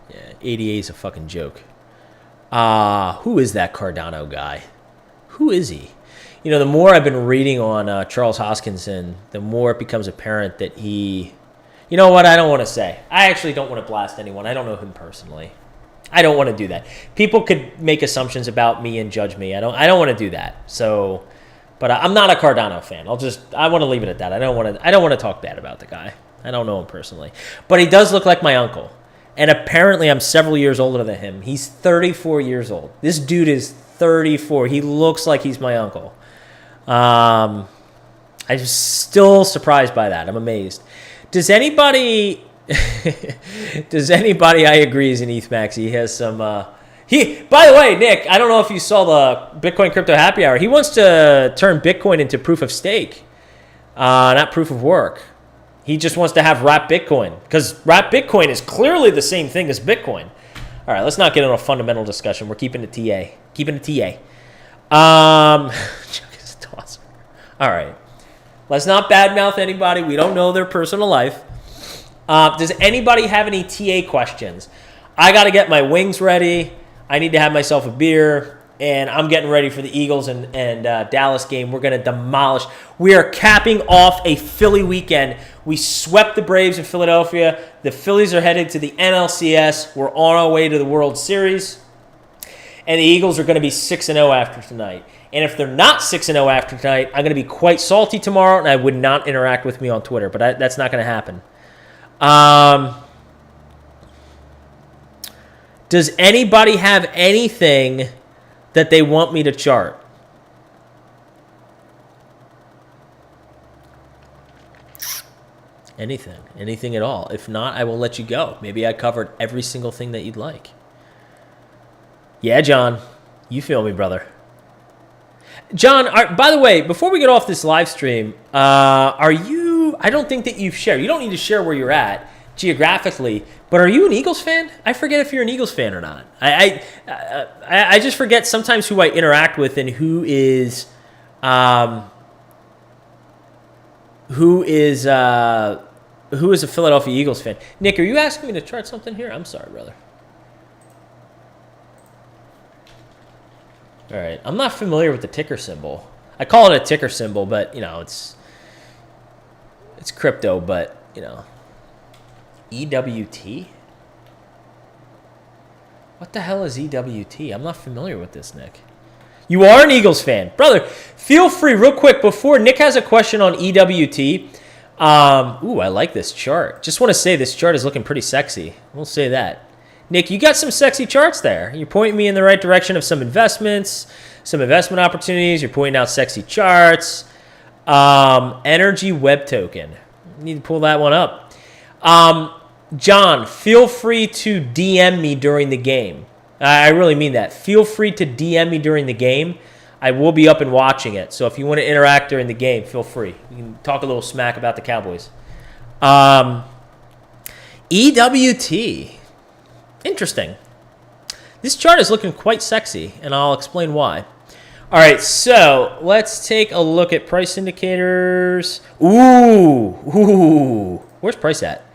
yeah, ADA is a fucking joke. Who is that Cardano guy? Who is he? You know, the more I've been reading on Charles Hoskinson, the more it becomes apparent that he... You know what? I don't want to say. I actually don't want to blast anyone. I don't know him personally. I don't want to do that. People could make assumptions about me and judge me. I don't want to do that. So, but I'm not a Cardano fan. I want to leave it at that. I don't want to talk bad about the guy. I don't know him personally. But he does look like my uncle. And apparently I'm several years older than him. He's 34 years old. This dude is 34. He looks like he's my uncle. I'm still surprised by that. I'm amazed. Does anybody... Does anybody... I agree, is an ETH Max. He has some... By the way, Nick, I don't know if you saw the Bitcoin Crypto Happy Hour. He wants to turn Bitcoin into proof of stake, not proof of work. He just wants to have wrapped Bitcoin because wrapped Bitcoin is clearly the same thing as Bitcoin. All right, let's not get into a fundamental discussion. We're keeping it TA. Keeping it TA. All right. Let's not badmouth anybody. We don't know their personal life. Does anybody have any TA questions? I got to get my wings ready. I need to have myself a beer, and I'm getting ready for the Eagles and Dallas game. We're going to demolish. We are capping off a Philly weekend. We swept the Braves in Philadelphia. The Phillies are headed to the NLCS. We're on our way to the World Series. And the Eagles are going to be 6-0 after tonight. And if they're not 6-0 after tonight, I'm going to be quite salty tomorrow, and I would not interact with me on Twitter. But that's not going to happen. Does anybody have anything that they want me to chart? Anything at all. If not, I will let you go. Maybe I covered every single thing that you'd like. Yeah, John, you feel me, brother. John, by the way, before we get off this live stream, are you, I don't think that you've shared. You don't need to share where you're at geographically, but are you an Eagles fan? I forget if you're an Eagles fan or not. I just forget sometimes who I interact with and who is a Philadelphia Eagles fan. Nick, are you asking me to chart something here? I'm sorry, brother. All right, I'm not familiar with the ticker symbol. I call it a ticker symbol, but it's crypto, but EWT? What the hell is EWT? I'm not familiar with this, Nick. You are an Eagles fan. Brother, feel free real quick before Nick has a question on EWT. Ooh, I like this chart. Just want to say this chart is looking pretty sexy. We'll say that. Nick, you got some sexy charts there. You're pointing me in the right direction of some investments, some investment opportunities. You're pointing out sexy charts. Energy Web Token. Need to pull that one up. John, feel free to DM me during the game. I really mean that. Feel free to DM me during the game. I will be up and watching it. So if you want to interact during the game, feel free. You can talk a little smack about the Cowboys. EWT. Interesting. This chart is looking quite sexy, and I'll explain why. All right, so let's take a look at price indicators. Ooh. Where's price at?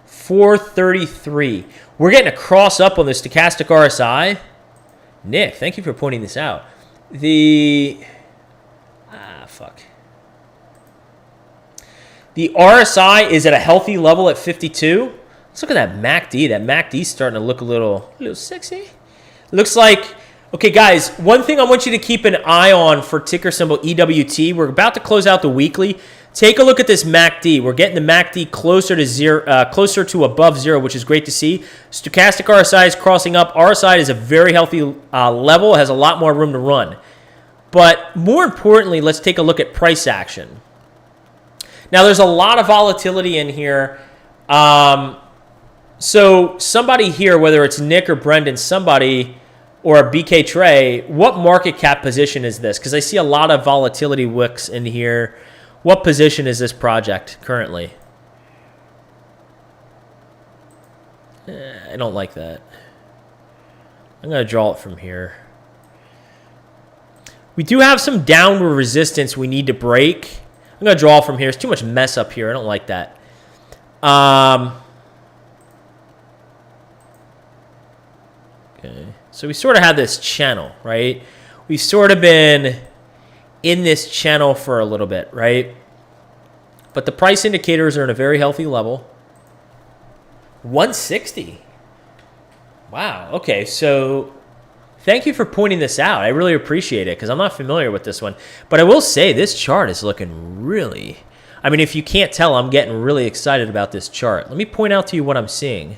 433. We're getting a cross up on the stochastic RSI. Nick, thank you for pointing this out. The RSI is at a healthy level at 52. Let's look at that MACD. That MACD's starting to look a little sexy. Looks like, okay, guys, one thing I want you to keep an eye on for ticker symbol EWT. We're about to close out the weekly. Take a look at this MACD. We're getting the MACD closer to zero, closer to above zero, which is great to see. Stochastic RSI is crossing up. RSI is a very healthy level. It has a lot more room to run. But more importantly, let's take a look at price action. Now, there's a lot of volatility in here. So somebody here, whether it's Nick or Brendan, somebody, or BK Trey, what market cap position is this? Because I see a lot of volatility wicks in here. What position is this project currently? I don't like that. I'm going to draw it from here. We do have some downward resistance we need to break. I'm going to draw from here. It's too much mess up here. I don't like that. Okay. So we sort of have this channel, right? We've sort of been in this channel for a little bit, right? But the price indicators are in a very healthy level. 160. Wow. Okay, so thank you for pointing this out. I really appreciate it because I'm not familiar with this one. But I will say this chart is looking really... I mean, if you can't tell, I'm getting really excited about this chart. Let me point out to you what I'm seeing.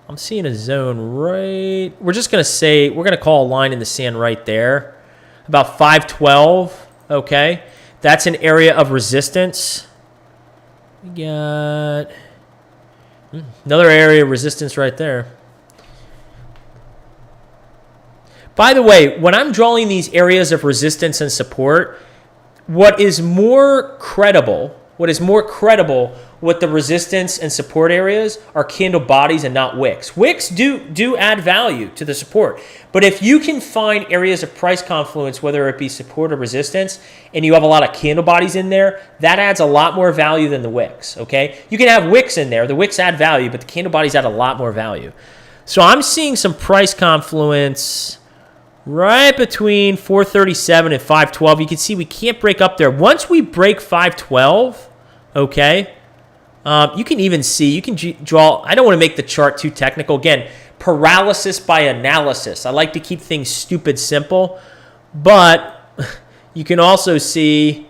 I'm seeing a zone right... We're just going to say... We're going to call a line in the sand right there. About 512, okay? That's an area of resistance. We got another area of resistance right there. By the way, when I'm drawing these areas of resistance and support, what is more credible with the resistance and support areas are candle bodies and not wicks. Wicks do add value to the support. But if you can find areas of price confluence, whether it be support or resistance, and you have a lot of candle bodies in there, that adds a lot more value than the wicks, okay? You can have wicks in there. The wicks add value, but the candle bodies add a lot more value. So I'm seeing some price confluence right between 437 and 512. You can see we can't break up there. Once we break 512, okay, you can even see, you can draw, I don't want to make the chart too technical. Again, paralysis by analysis. I like to keep things stupid simple, but you can also see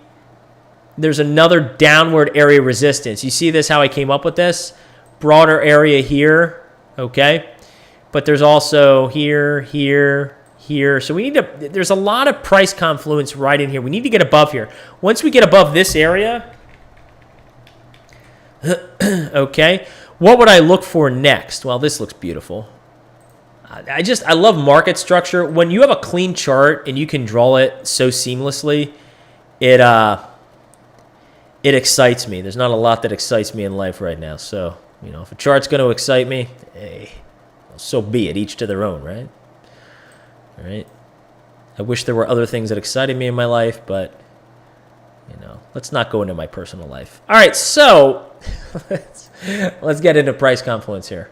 there's another downward area resistance. You see this, how I came up with this? Broader area here, okay? But there's also here. So we need to, there's a lot of price confluence right in here. We need to get above here. Once we get above this area, okay, what would I look for next? Well, this looks beautiful. I love market structure. When you have a clean chart and you can draw it so seamlessly, it excites me. There's not a lot that excites me in life right now. So, you know, if a chart's going to excite me, hey, so be it. Each to their own, right? All right. I wish there were other things that excited me in my life, but, you know, let's not go into my personal life. All right, so let's get into price confluence here.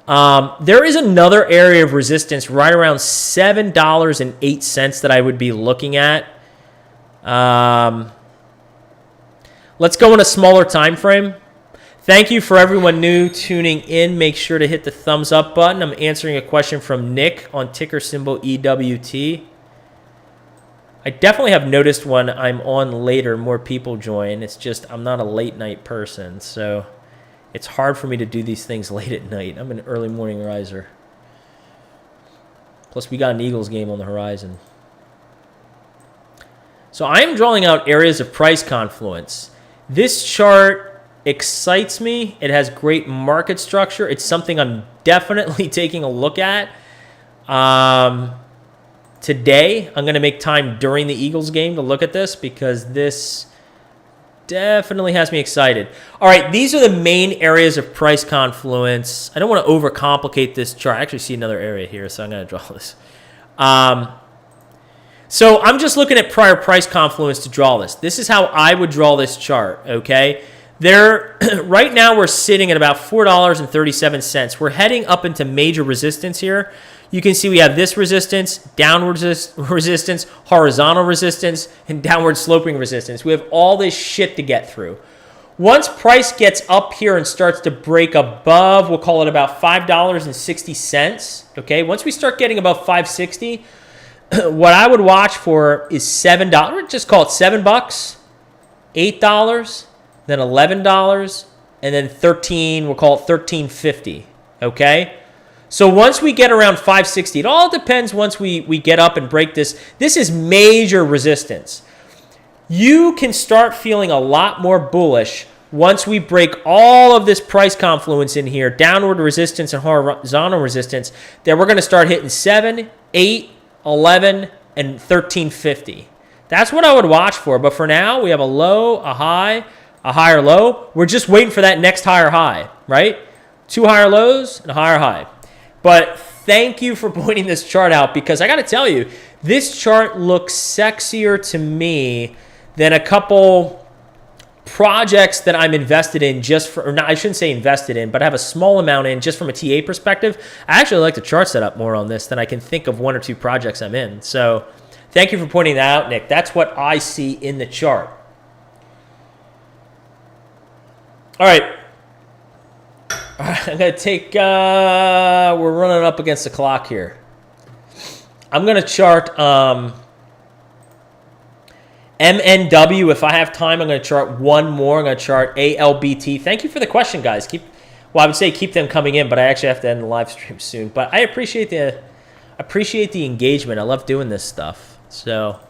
There is another area of resistance right around $7.08 that I would be looking at. Let's go in a smaller time frame. Thank you for everyone new tuning in. Make sure to hit the thumbs up button. I'm answering a question from Nick on ticker symbol EWT. I definitely have noticed when I'm on later, more people join. It's just I'm not a late night person, so it's hard for me to do these things late at night. I'm an early morning riser. Plus, we got an Eagles game on the horizon. So I am drawing out areas of price confluence. This chart excites me. It has great market structure. It's something I'm definitely taking a look at. Today, I'm going to make time during the Eagles game to look at this because this definitely has me excited. All right, these are the main areas of price confluence. I don't want to overcomplicate this chart. I actually see another area here, so I'm going to draw this. So I'm just looking at prior price confluence to draw this. This is how I would draw this chart, okay? Right now we're sitting at about $4.37. We're heading up into major resistance here. You can see we have this resistance, downward resistance, horizontal resistance, and downward sloping resistance. We have all this shit to get through. Once price gets up here and starts to break above, we'll call it about $5.60, okay? Once we start getting above $5.60, what I would watch for is $7. Just call it $7, $8, then $11, and then 13, we'll call it $13.50, okay? So once we get around 560, it all depends once we get up and break this. This is major resistance. You can start feeling a lot more bullish once we break all of this price confluence in here, downward resistance and horizontal resistance, that we're going to start hitting 7, 8, 11, and 1350. That's what I would watch for. But for now, we have a low, a high, a higher low. We're just waiting for that next higher high, right? 2 higher lows and a higher high. But thank you for pointing this chart out because I got to tell you, this chart looks sexier to me than a couple projects that I'm invested in just for, or not, I shouldn't say invested in, but I have a small amount in just from a TA perspective. I actually like the chart setup more on this than I can think of 1 or 2 projects I'm in. So thank you for pointing that out, Nick. That's what I see in the chart. All right. I'm going to take, we're running up against the clock here. I'm going to chart MNW. If I have time, I'm going to chart one more. I'm going to chart ALBT. Thank you for the question, guys. I would say keep them coming in, but I actually have to end the live stream soon. But I appreciate the engagement. I love doing this stuff. So,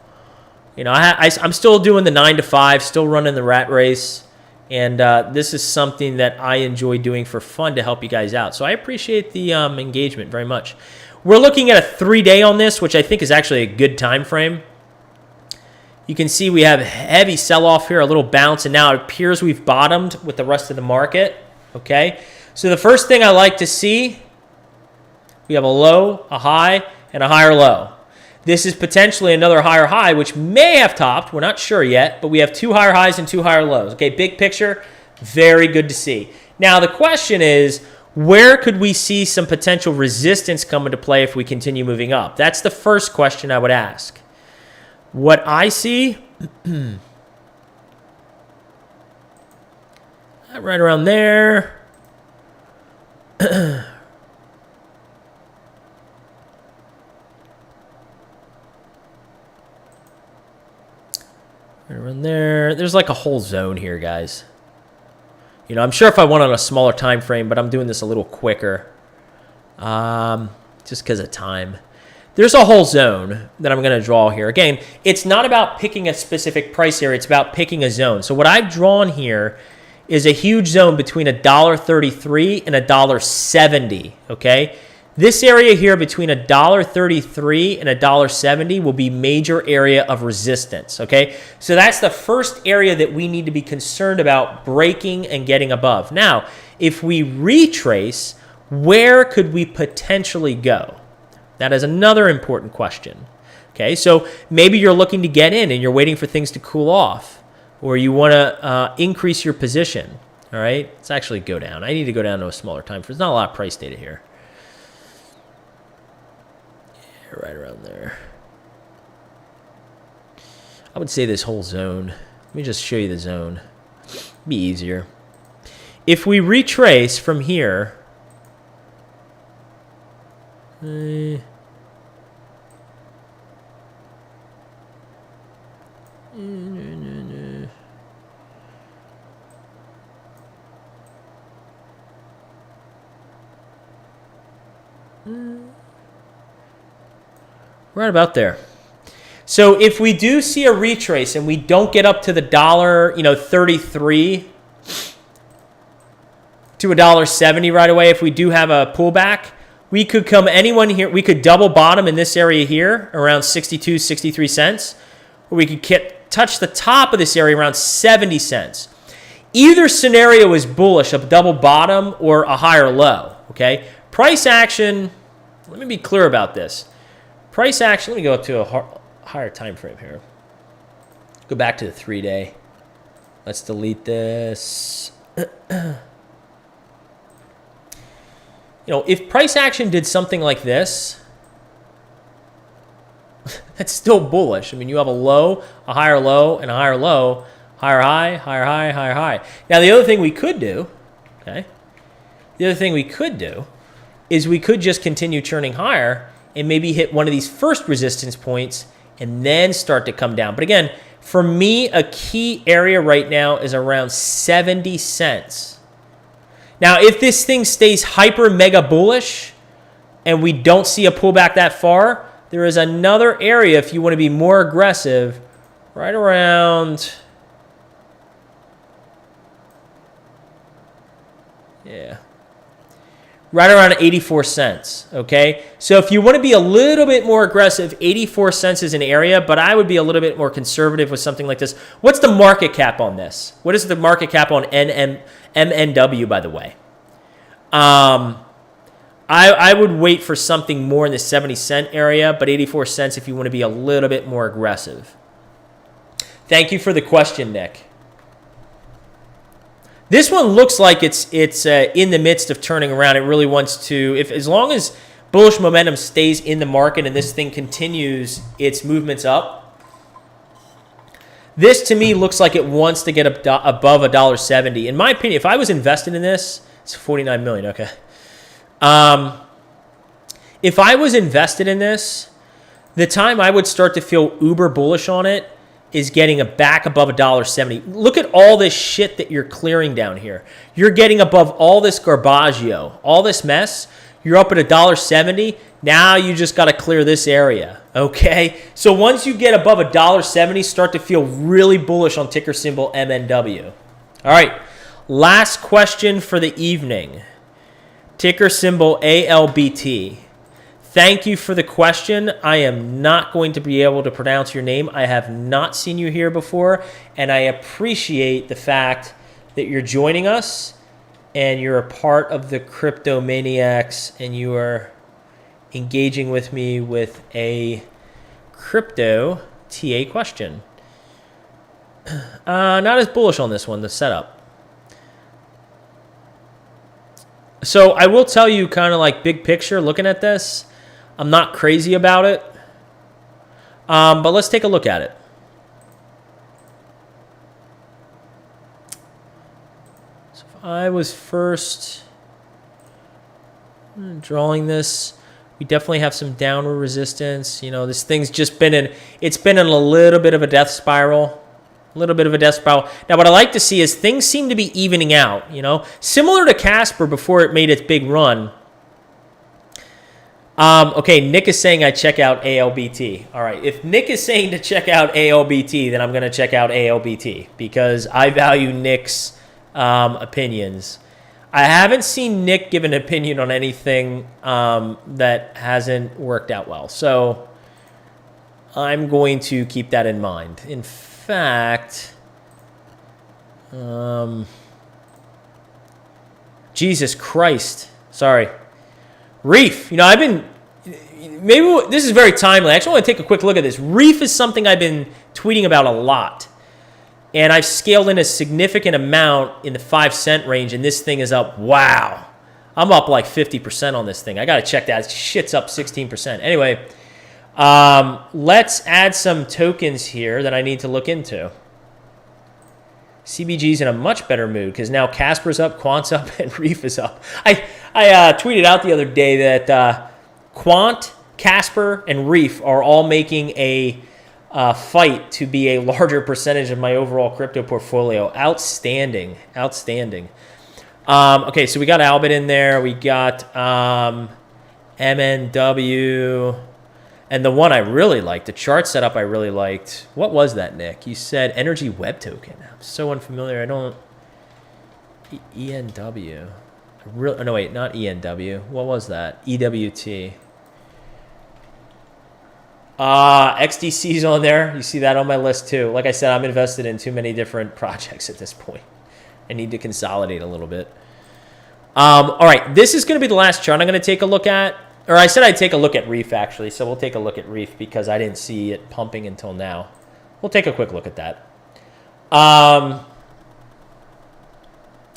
You know, I'm still doing the 9 to 5, still running the rat race. And this is something that I enjoy doing for fun to help you guys out. So I appreciate the engagement very much. We're looking at a 3-day on this, which I think is actually a good time frame. You can see we have heavy sell-off here, a little bounce, and now it appears we've bottomed with the rest of the market. Okay, so the first thing I like to see, we have a low, a high, and a higher low. This is potentially another higher high, which may have topped. We're not sure yet, but we have 2 higher highs and 2 higher lows. Okay, big picture, very good to see. Now, the question is, where could we see some potential resistance come into play if we continue moving up? That's the first question I would ask. What I see, right around there. Right around there. There's like a whole zone here, guys. You know, I'm sure if I went on a smaller time frame, but I'm doing this a little quicker, just because of time. There's a whole zone that I'm going to draw here. Again, it's not about picking a specific price area. It's about picking a zone. So what I've drawn here is a huge zone between $1.33 and $1.70, okay? This area here between $1.33 and $1.70 will be major area of resistance, okay? So that's the first area that we need to be concerned about breaking and getting above. Now, if we retrace, where could we potentially go? That is another important question. Okay, so maybe you're looking to get in and you're waiting for things to cool off, or you want to increase your position. All right, let's actually go down. I need to go down to a smaller time frame. There's not a lot of price data here. Yeah, right around there. I would say this whole zone. Let me just show you the zone. Be easier. If we retrace from here. Right about there. So if we do see a retrace and we don't get up to the $33 to $1.70 right away, if we do have a pullback, we could come anyone here. We could double bottom in this area here around 62, 63 cents, or we could touch the top of this area around 70 cents. Either scenario is bullish, a double bottom or a higher low, okay? Price action, let me be clear about this. Price action, let me go up to a higher time frame here. Go back to the 3-day. Let's delete this. You know, if price action did something like this, that's still bullish. I mean, you have a low, a higher low, and a higher low, higher high, higher high, higher high. Now, the other thing we could do, okay, is we could just continue churning higher and maybe hit one of these first resistance points and then start to come down. But again, for me, a key area right now is around 70 cents. Now, if this thing stays hyper mega bullish and we don't see a pullback that far, there is another area if you want to be more aggressive right around, right around 84 cents, okay? So if you want to be a little bit more aggressive, 84 cents is an area, but I would be a little bit more conservative with something like this. What's the market cap on this? What is the market cap on MNW, by the way? I would wait for something more in the 70 cent area, but 84 cents if you want to be a little bit more aggressive. Thank you for the question, Nick. This one looks like it's in the midst of turning around. It really wants to, as long as bullish momentum stays in the market and this thing continues its movements up, this to me looks like it wants to get above $1.70. In my opinion, if I was invested in this, it's 49 million. Okay. If I was invested in this, the time I would start to feel uber bullish on it is getting back above $1.70. Look at all this shit that you're clearing down here. You're getting above all this garbaggio, all this mess. You're up at $1.70. Now you just got to clear this area, okay? So once you get above $1.70, start to feel really bullish on ticker symbol MNW. All right, last question for the evening. Ticker symbol ALBT. Thank you for the question. I am not going to be able to pronounce your name. I have not seen you here before, and I appreciate the fact that you're joining us and you're a part of the Crypto Maniacs and you are engaging with me with a crypto TA question. Not as bullish on this one, the setup. So I will tell you kind of like big picture looking at this. I'm not crazy about it, but let's take a look at it. So if I was first drawing this, we definitely have some downward resistance. You know, this thing's just been in, it's been in a little bit of a death spiral. A little bit of a death spiral. Now, what I like to see is things seem to be evening out, you know. Similar to Casper before it made its big run. Okay, Nick is saying I check out ALBT. All right, if Nick is saying to check out ALBT, then I'm going to check out ALBT because I value Nick's opinions. I haven't seen Nick give an opinion on anything that hasn't worked out well. So I'm going to keep that in mind. In fact, Jesus Christ. Sorry. Reef, you know, I've been, maybe this is very timely. I actually want to take a quick look at this. Reef is something I've been tweeting about a lot. And I've scaled in a significant amount in the 5-cent range, and this thing is up, wow. I'm up like 50% on this thing. I got to check that. Shit's up 16%. Anyway, let's add some tokens here that I need to look into. CBG's in a much better mood because now Casper's up, Quant's up, and Reef is up. I tweeted out the other day that Quant, Casper, and Reef are all making a fight to be a larger percentage of my overall crypto portfolio. Outstanding. Outstanding. Okay, so we got Albit in there. We got MNW. And the one I really liked, the chart setup I really liked. What was that, Nick? You said Energy Web Token. I'm so unfamiliar. I don't... ENW. No, wait, not ENW. What was that? EWT. XDC's on there. You see that on my list too. Like I said, I'm invested in too many different projects at this point. I need to consolidate a little bit. All right, this is going to be the last chart I'm going to take a look at. Or I said I'd take a look at Reef, actually. So we'll take a look at Reef because I didn't see it pumping until now. We'll take a quick look at that.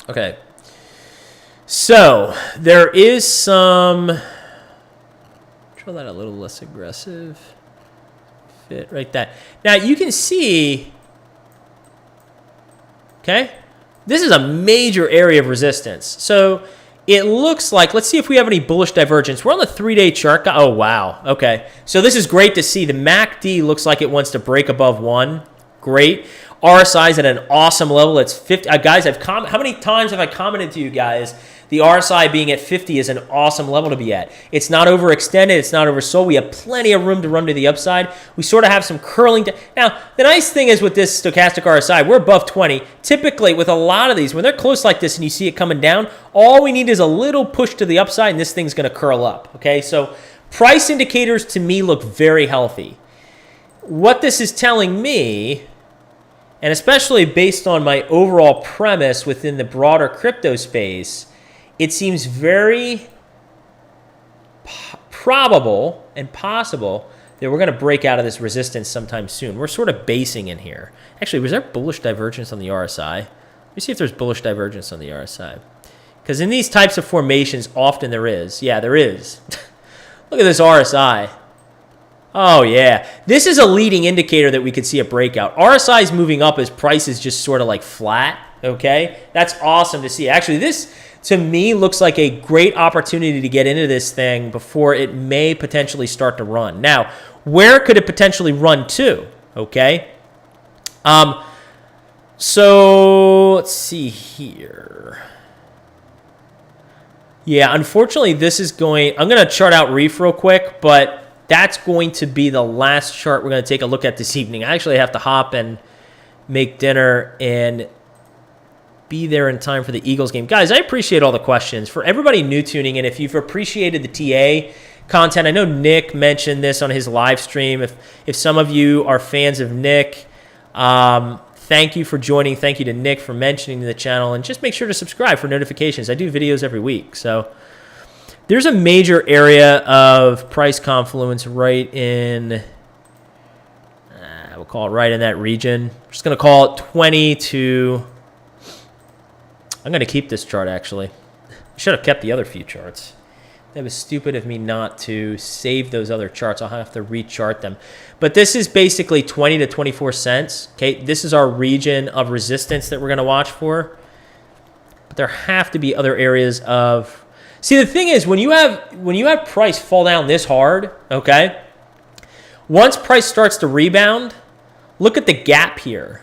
Okay. So there is some... Draw that a little less aggressive. Fit right that. Now you can see... Okay? This is a major area of resistance. So... It looks like, let's see if we have any bullish divergence. We're on the 3-day chart. Oh, wow. Okay. So this is great to see. The MACD looks like it wants to break above 1. Great. RSI is at an awesome level. It's 50. Guys, how many times have I commented to you guys? The RSI being at 50 is an awesome level to be at. It's not overextended. It's not oversold. We have plenty of room to run to the upside. We sort of have some curling. Now, the nice thing is with this stochastic RSI, we're above 20. Typically, with a lot of these, when they're close like this and you see it coming down, all we need is a little push to the upside and this thing's going to curl up. Okay, so price indicators to me look very healthy. What this is telling me, and especially based on my overall premise within the broader crypto space, it seems very probable and possible that we're going to break out of this resistance sometime soon. We're sort of basing in here. Actually, was there bullish divergence on the RSI? Let me see if there's bullish divergence on the RSI. Because in these types of formations, often there is. Yeah, there is. Look at this RSI. Oh, yeah. This is a leading indicator that we could see a breakout. RSI is moving up as price is just sort of like flat, okay? That's awesome to see. Actually, this, to me, looks like a great opportunity to get into this thing before it may potentially start to run. Now, where could it potentially run to, okay? So, let's see here. Yeah, unfortunately, this is going... I'm going to chart out Reef real quick, but that's going to be the last chart we're going to take a look at this evening. I actually have to hop and make dinner and be there in time for the Eagles game. Guys, I appreciate all the questions. For everybody new tuning in, if you've appreciated the TA content, I know Nick mentioned this on his live stream. If some of you are fans of Nick, thank you for joining. Thank you to Nick for mentioning the channel. And just make sure to subscribe for notifications. I do videos every week. So there's a major area of price confluence right in, we'll call it right in that region. I'm just going to call it 20 to, I'm going to keep this chart actually. I should have kept the other few charts. That was stupid of me not to save those other charts. I'll have to rechart them. But this is basically 20 to 24 cents. Okay, this is our region of resistance that we're going to watch for. But there have to be other areas of... See, the thing is, when you have price fall down this hard, okay, once price starts to rebound, look at the gap here.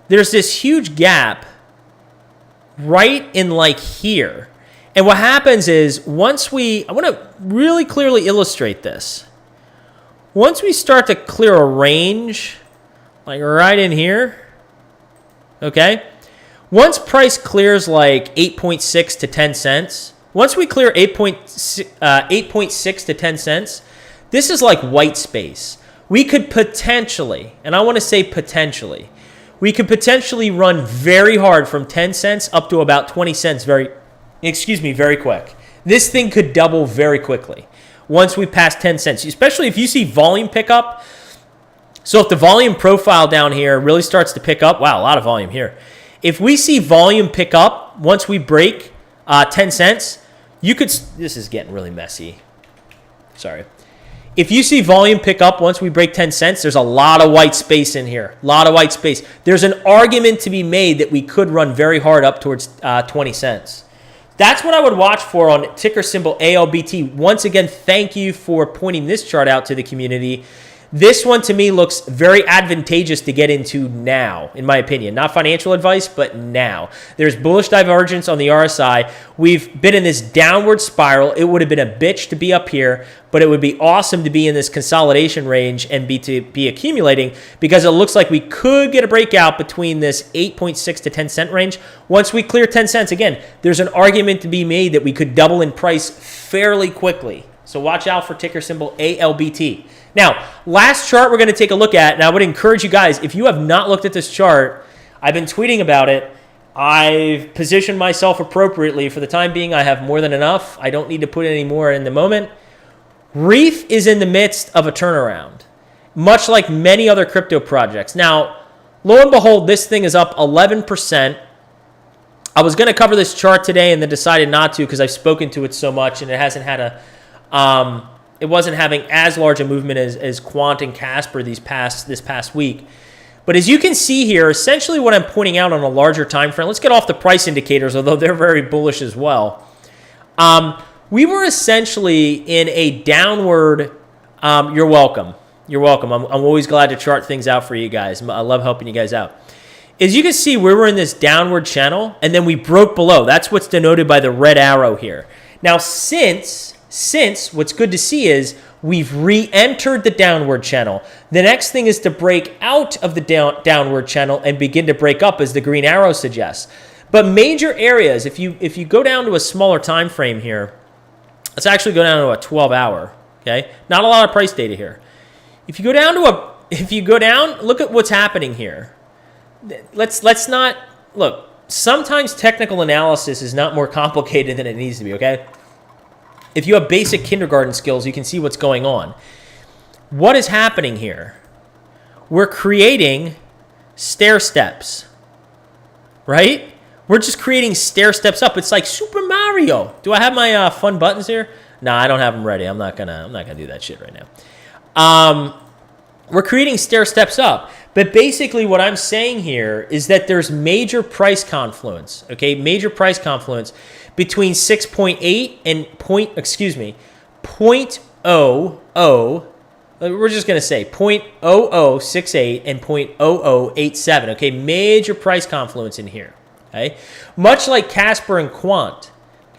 There's this huge gap right in like here. And what happens is I want to really clearly illustrate this. Once we start to clear a range, like right in here, okay? Once price clears like 8.6 to 10 cents, once we clear 8.6 to 10 cents, this is like white space. We could potentially, and I want to say potentially, we could potentially run very hard from 10 cents up to about 20 cents very quick. This thing could double very quickly once we pass 10 cents, especially if you see volume pick up. So if the volume profile down here really starts to pick up, wow, a lot of volume here. If we see volume pick up once we break 10 cents, this is getting really messy. Sorry. If you see volume pick up once we break 10 cents, there's a lot of white space in here. A lot of white space. There's an argument to be made that we could run very hard up towards 20 cents. That's what I would watch for on ticker symbol ALBT. Once again, thank you for pointing this chart out to the community. This one to me looks very advantageous to get into now, in my opinion. Not financial advice, but now. There's bullish divergence on the RSI. We've been in this downward spiral. It would have been a bitch to be up here, but it would be awesome to be in this consolidation range and be accumulating, because it looks like we could get a breakout between this 8.6 to 10 cent range. Once we clear 10 cents, again, there's an argument to be made that we could double in price fairly quickly. So watch out for ticker symbol ALBT. Now, last chart we're going to take a look at, and I would encourage you guys, if you have not looked at this chart, I've been tweeting about it. I've positioned myself appropriately. For the time being, I have more than enough. I don't need to put any more in the moment. Reef is in the midst of a turnaround, much like many other crypto projects. Now, lo and behold, this thing is up 11%. I was going to cover this chart today and then decided not to because I've spoken to it so much and it hasn't had it wasn't having as large a movement as Quant and Casper this past week. But as you can see here, essentially what I'm pointing out on a larger time frame, let's get off the price indicators, although they're very bullish as well. We were essentially in a downward, you're welcome. You're welcome. I'm always glad to chart things out for you guys. I love helping you guys out. As you can see, we were in this downward channel, and then we broke below. That's what's denoted by the red arrow here. Now, since what's good to see is we've re-entered the downward channel. The next thing is to break out of the downward channel and begin to break up, as the green arrow suggests. But major areas, if you go down to a smaller time frame here, let's actually go down to a 12-hour, okay? Not a lot of price data here. If you go down, look at what's happening here. Let's not, look, sometimes technical analysis is not more complicated than it needs to be, okay? If you have basic kindergarten skills, you can see what's going on. What is happening here? We're creating stair steps, right? We're just creating stair steps up. It's like Super Mario. Do I have my fun buttons here? No, I don't have them ready. I'm not gonna do that shit right now. We're creating stair steps up. But basically what I'm saying here is that there's major price confluence, okay? Major price confluence between 6.8 and 0.00, we're just going to say 0.0068 and 0.0087, okay? Major price confluence in here, okay? Much like Casper and Quant,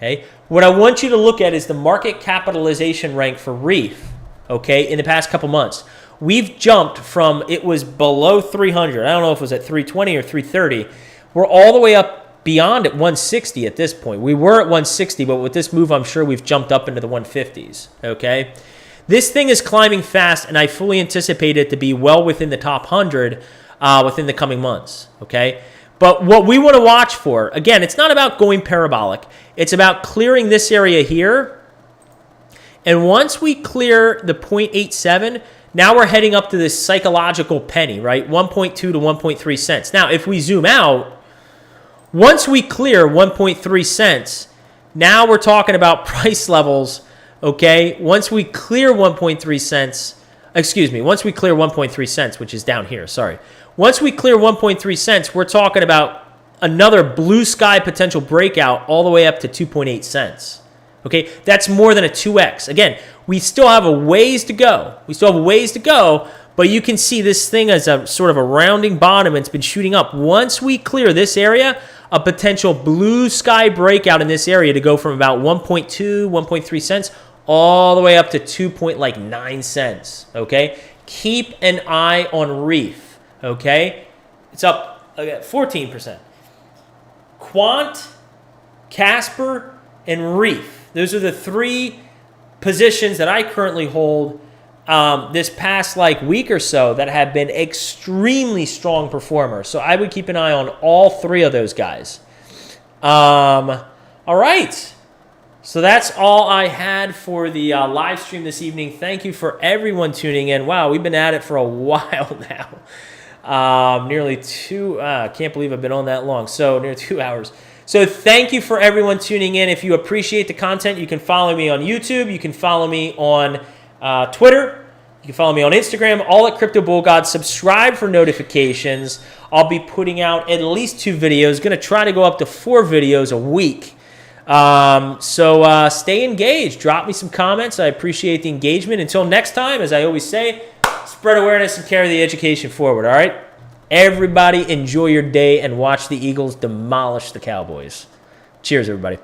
Okay. What I want you to look at is the market capitalization rank for Reef, okay, in the past couple months. We've jumped from, it was below 300. I don't know if it was at 320 or 330. We're all the way up beyond at 160 at this point. We were at 160, but with this move, I'm sure we've jumped up into the 150s, okay? This thing is climbing fast, and I fully anticipate it to be well within the top 100 within the coming months, okay? But what we want to watch for, again, it's not about going parabolic. It's about clearing this area here. And once we clear the 0.87, now we're heading up to this psychological penny, right? 1.2 to 1.3 cents. Now, if we zoom out, once we clear 1.3 cents, now we're talking about price levels, okay? Once we clear 1.3 cents, once we clear 1.3 cents, which is down here, sorry. Once we clear 1.3 cents, we're talking about another blue sky potential breakout all the way up to 2.8 cents. Okay, that's more than a 2x. Again, we still have a ways to go. But you can see this thing as a sort of a rounding bottom, and it's been shooting up. Once we clear this area, a potential blue sky breakout in this area to go from about 1.2, 1.3 cents all the way up to 2.9 cents. Okay, keep an eye on Reef. Okay, it's up 14%. Quant, Casper, and Reef. Those are the three positions that I currently hold this past week or so that have been extremely strong performers. So I would keep an eye on all three of those guys. All right. So that's all I had for the live stream this evening. Thank you for everyone tuning in. Wow, we've been at it for a while now. Nearly can't believe I've been on that long. So near 2 hours. So thank you for everyone tuning in. If you appreciate the content, you can follow me on YouTube. You can follow me on Twitter. You can follow me on Instagram, all at Crypto Bull God. Subscribe for notifications. I'll be putting out at least 2 videos. Going to try to go up to 4 videos a week. So stay engaged. Drop me some comments. I appreciate the engagement. Until next time, as I always say, spread awareness and carry the education forward, all right? Everybody enjoy your day and watch the Eagles demolish the Cowboys. Cheers, everybody.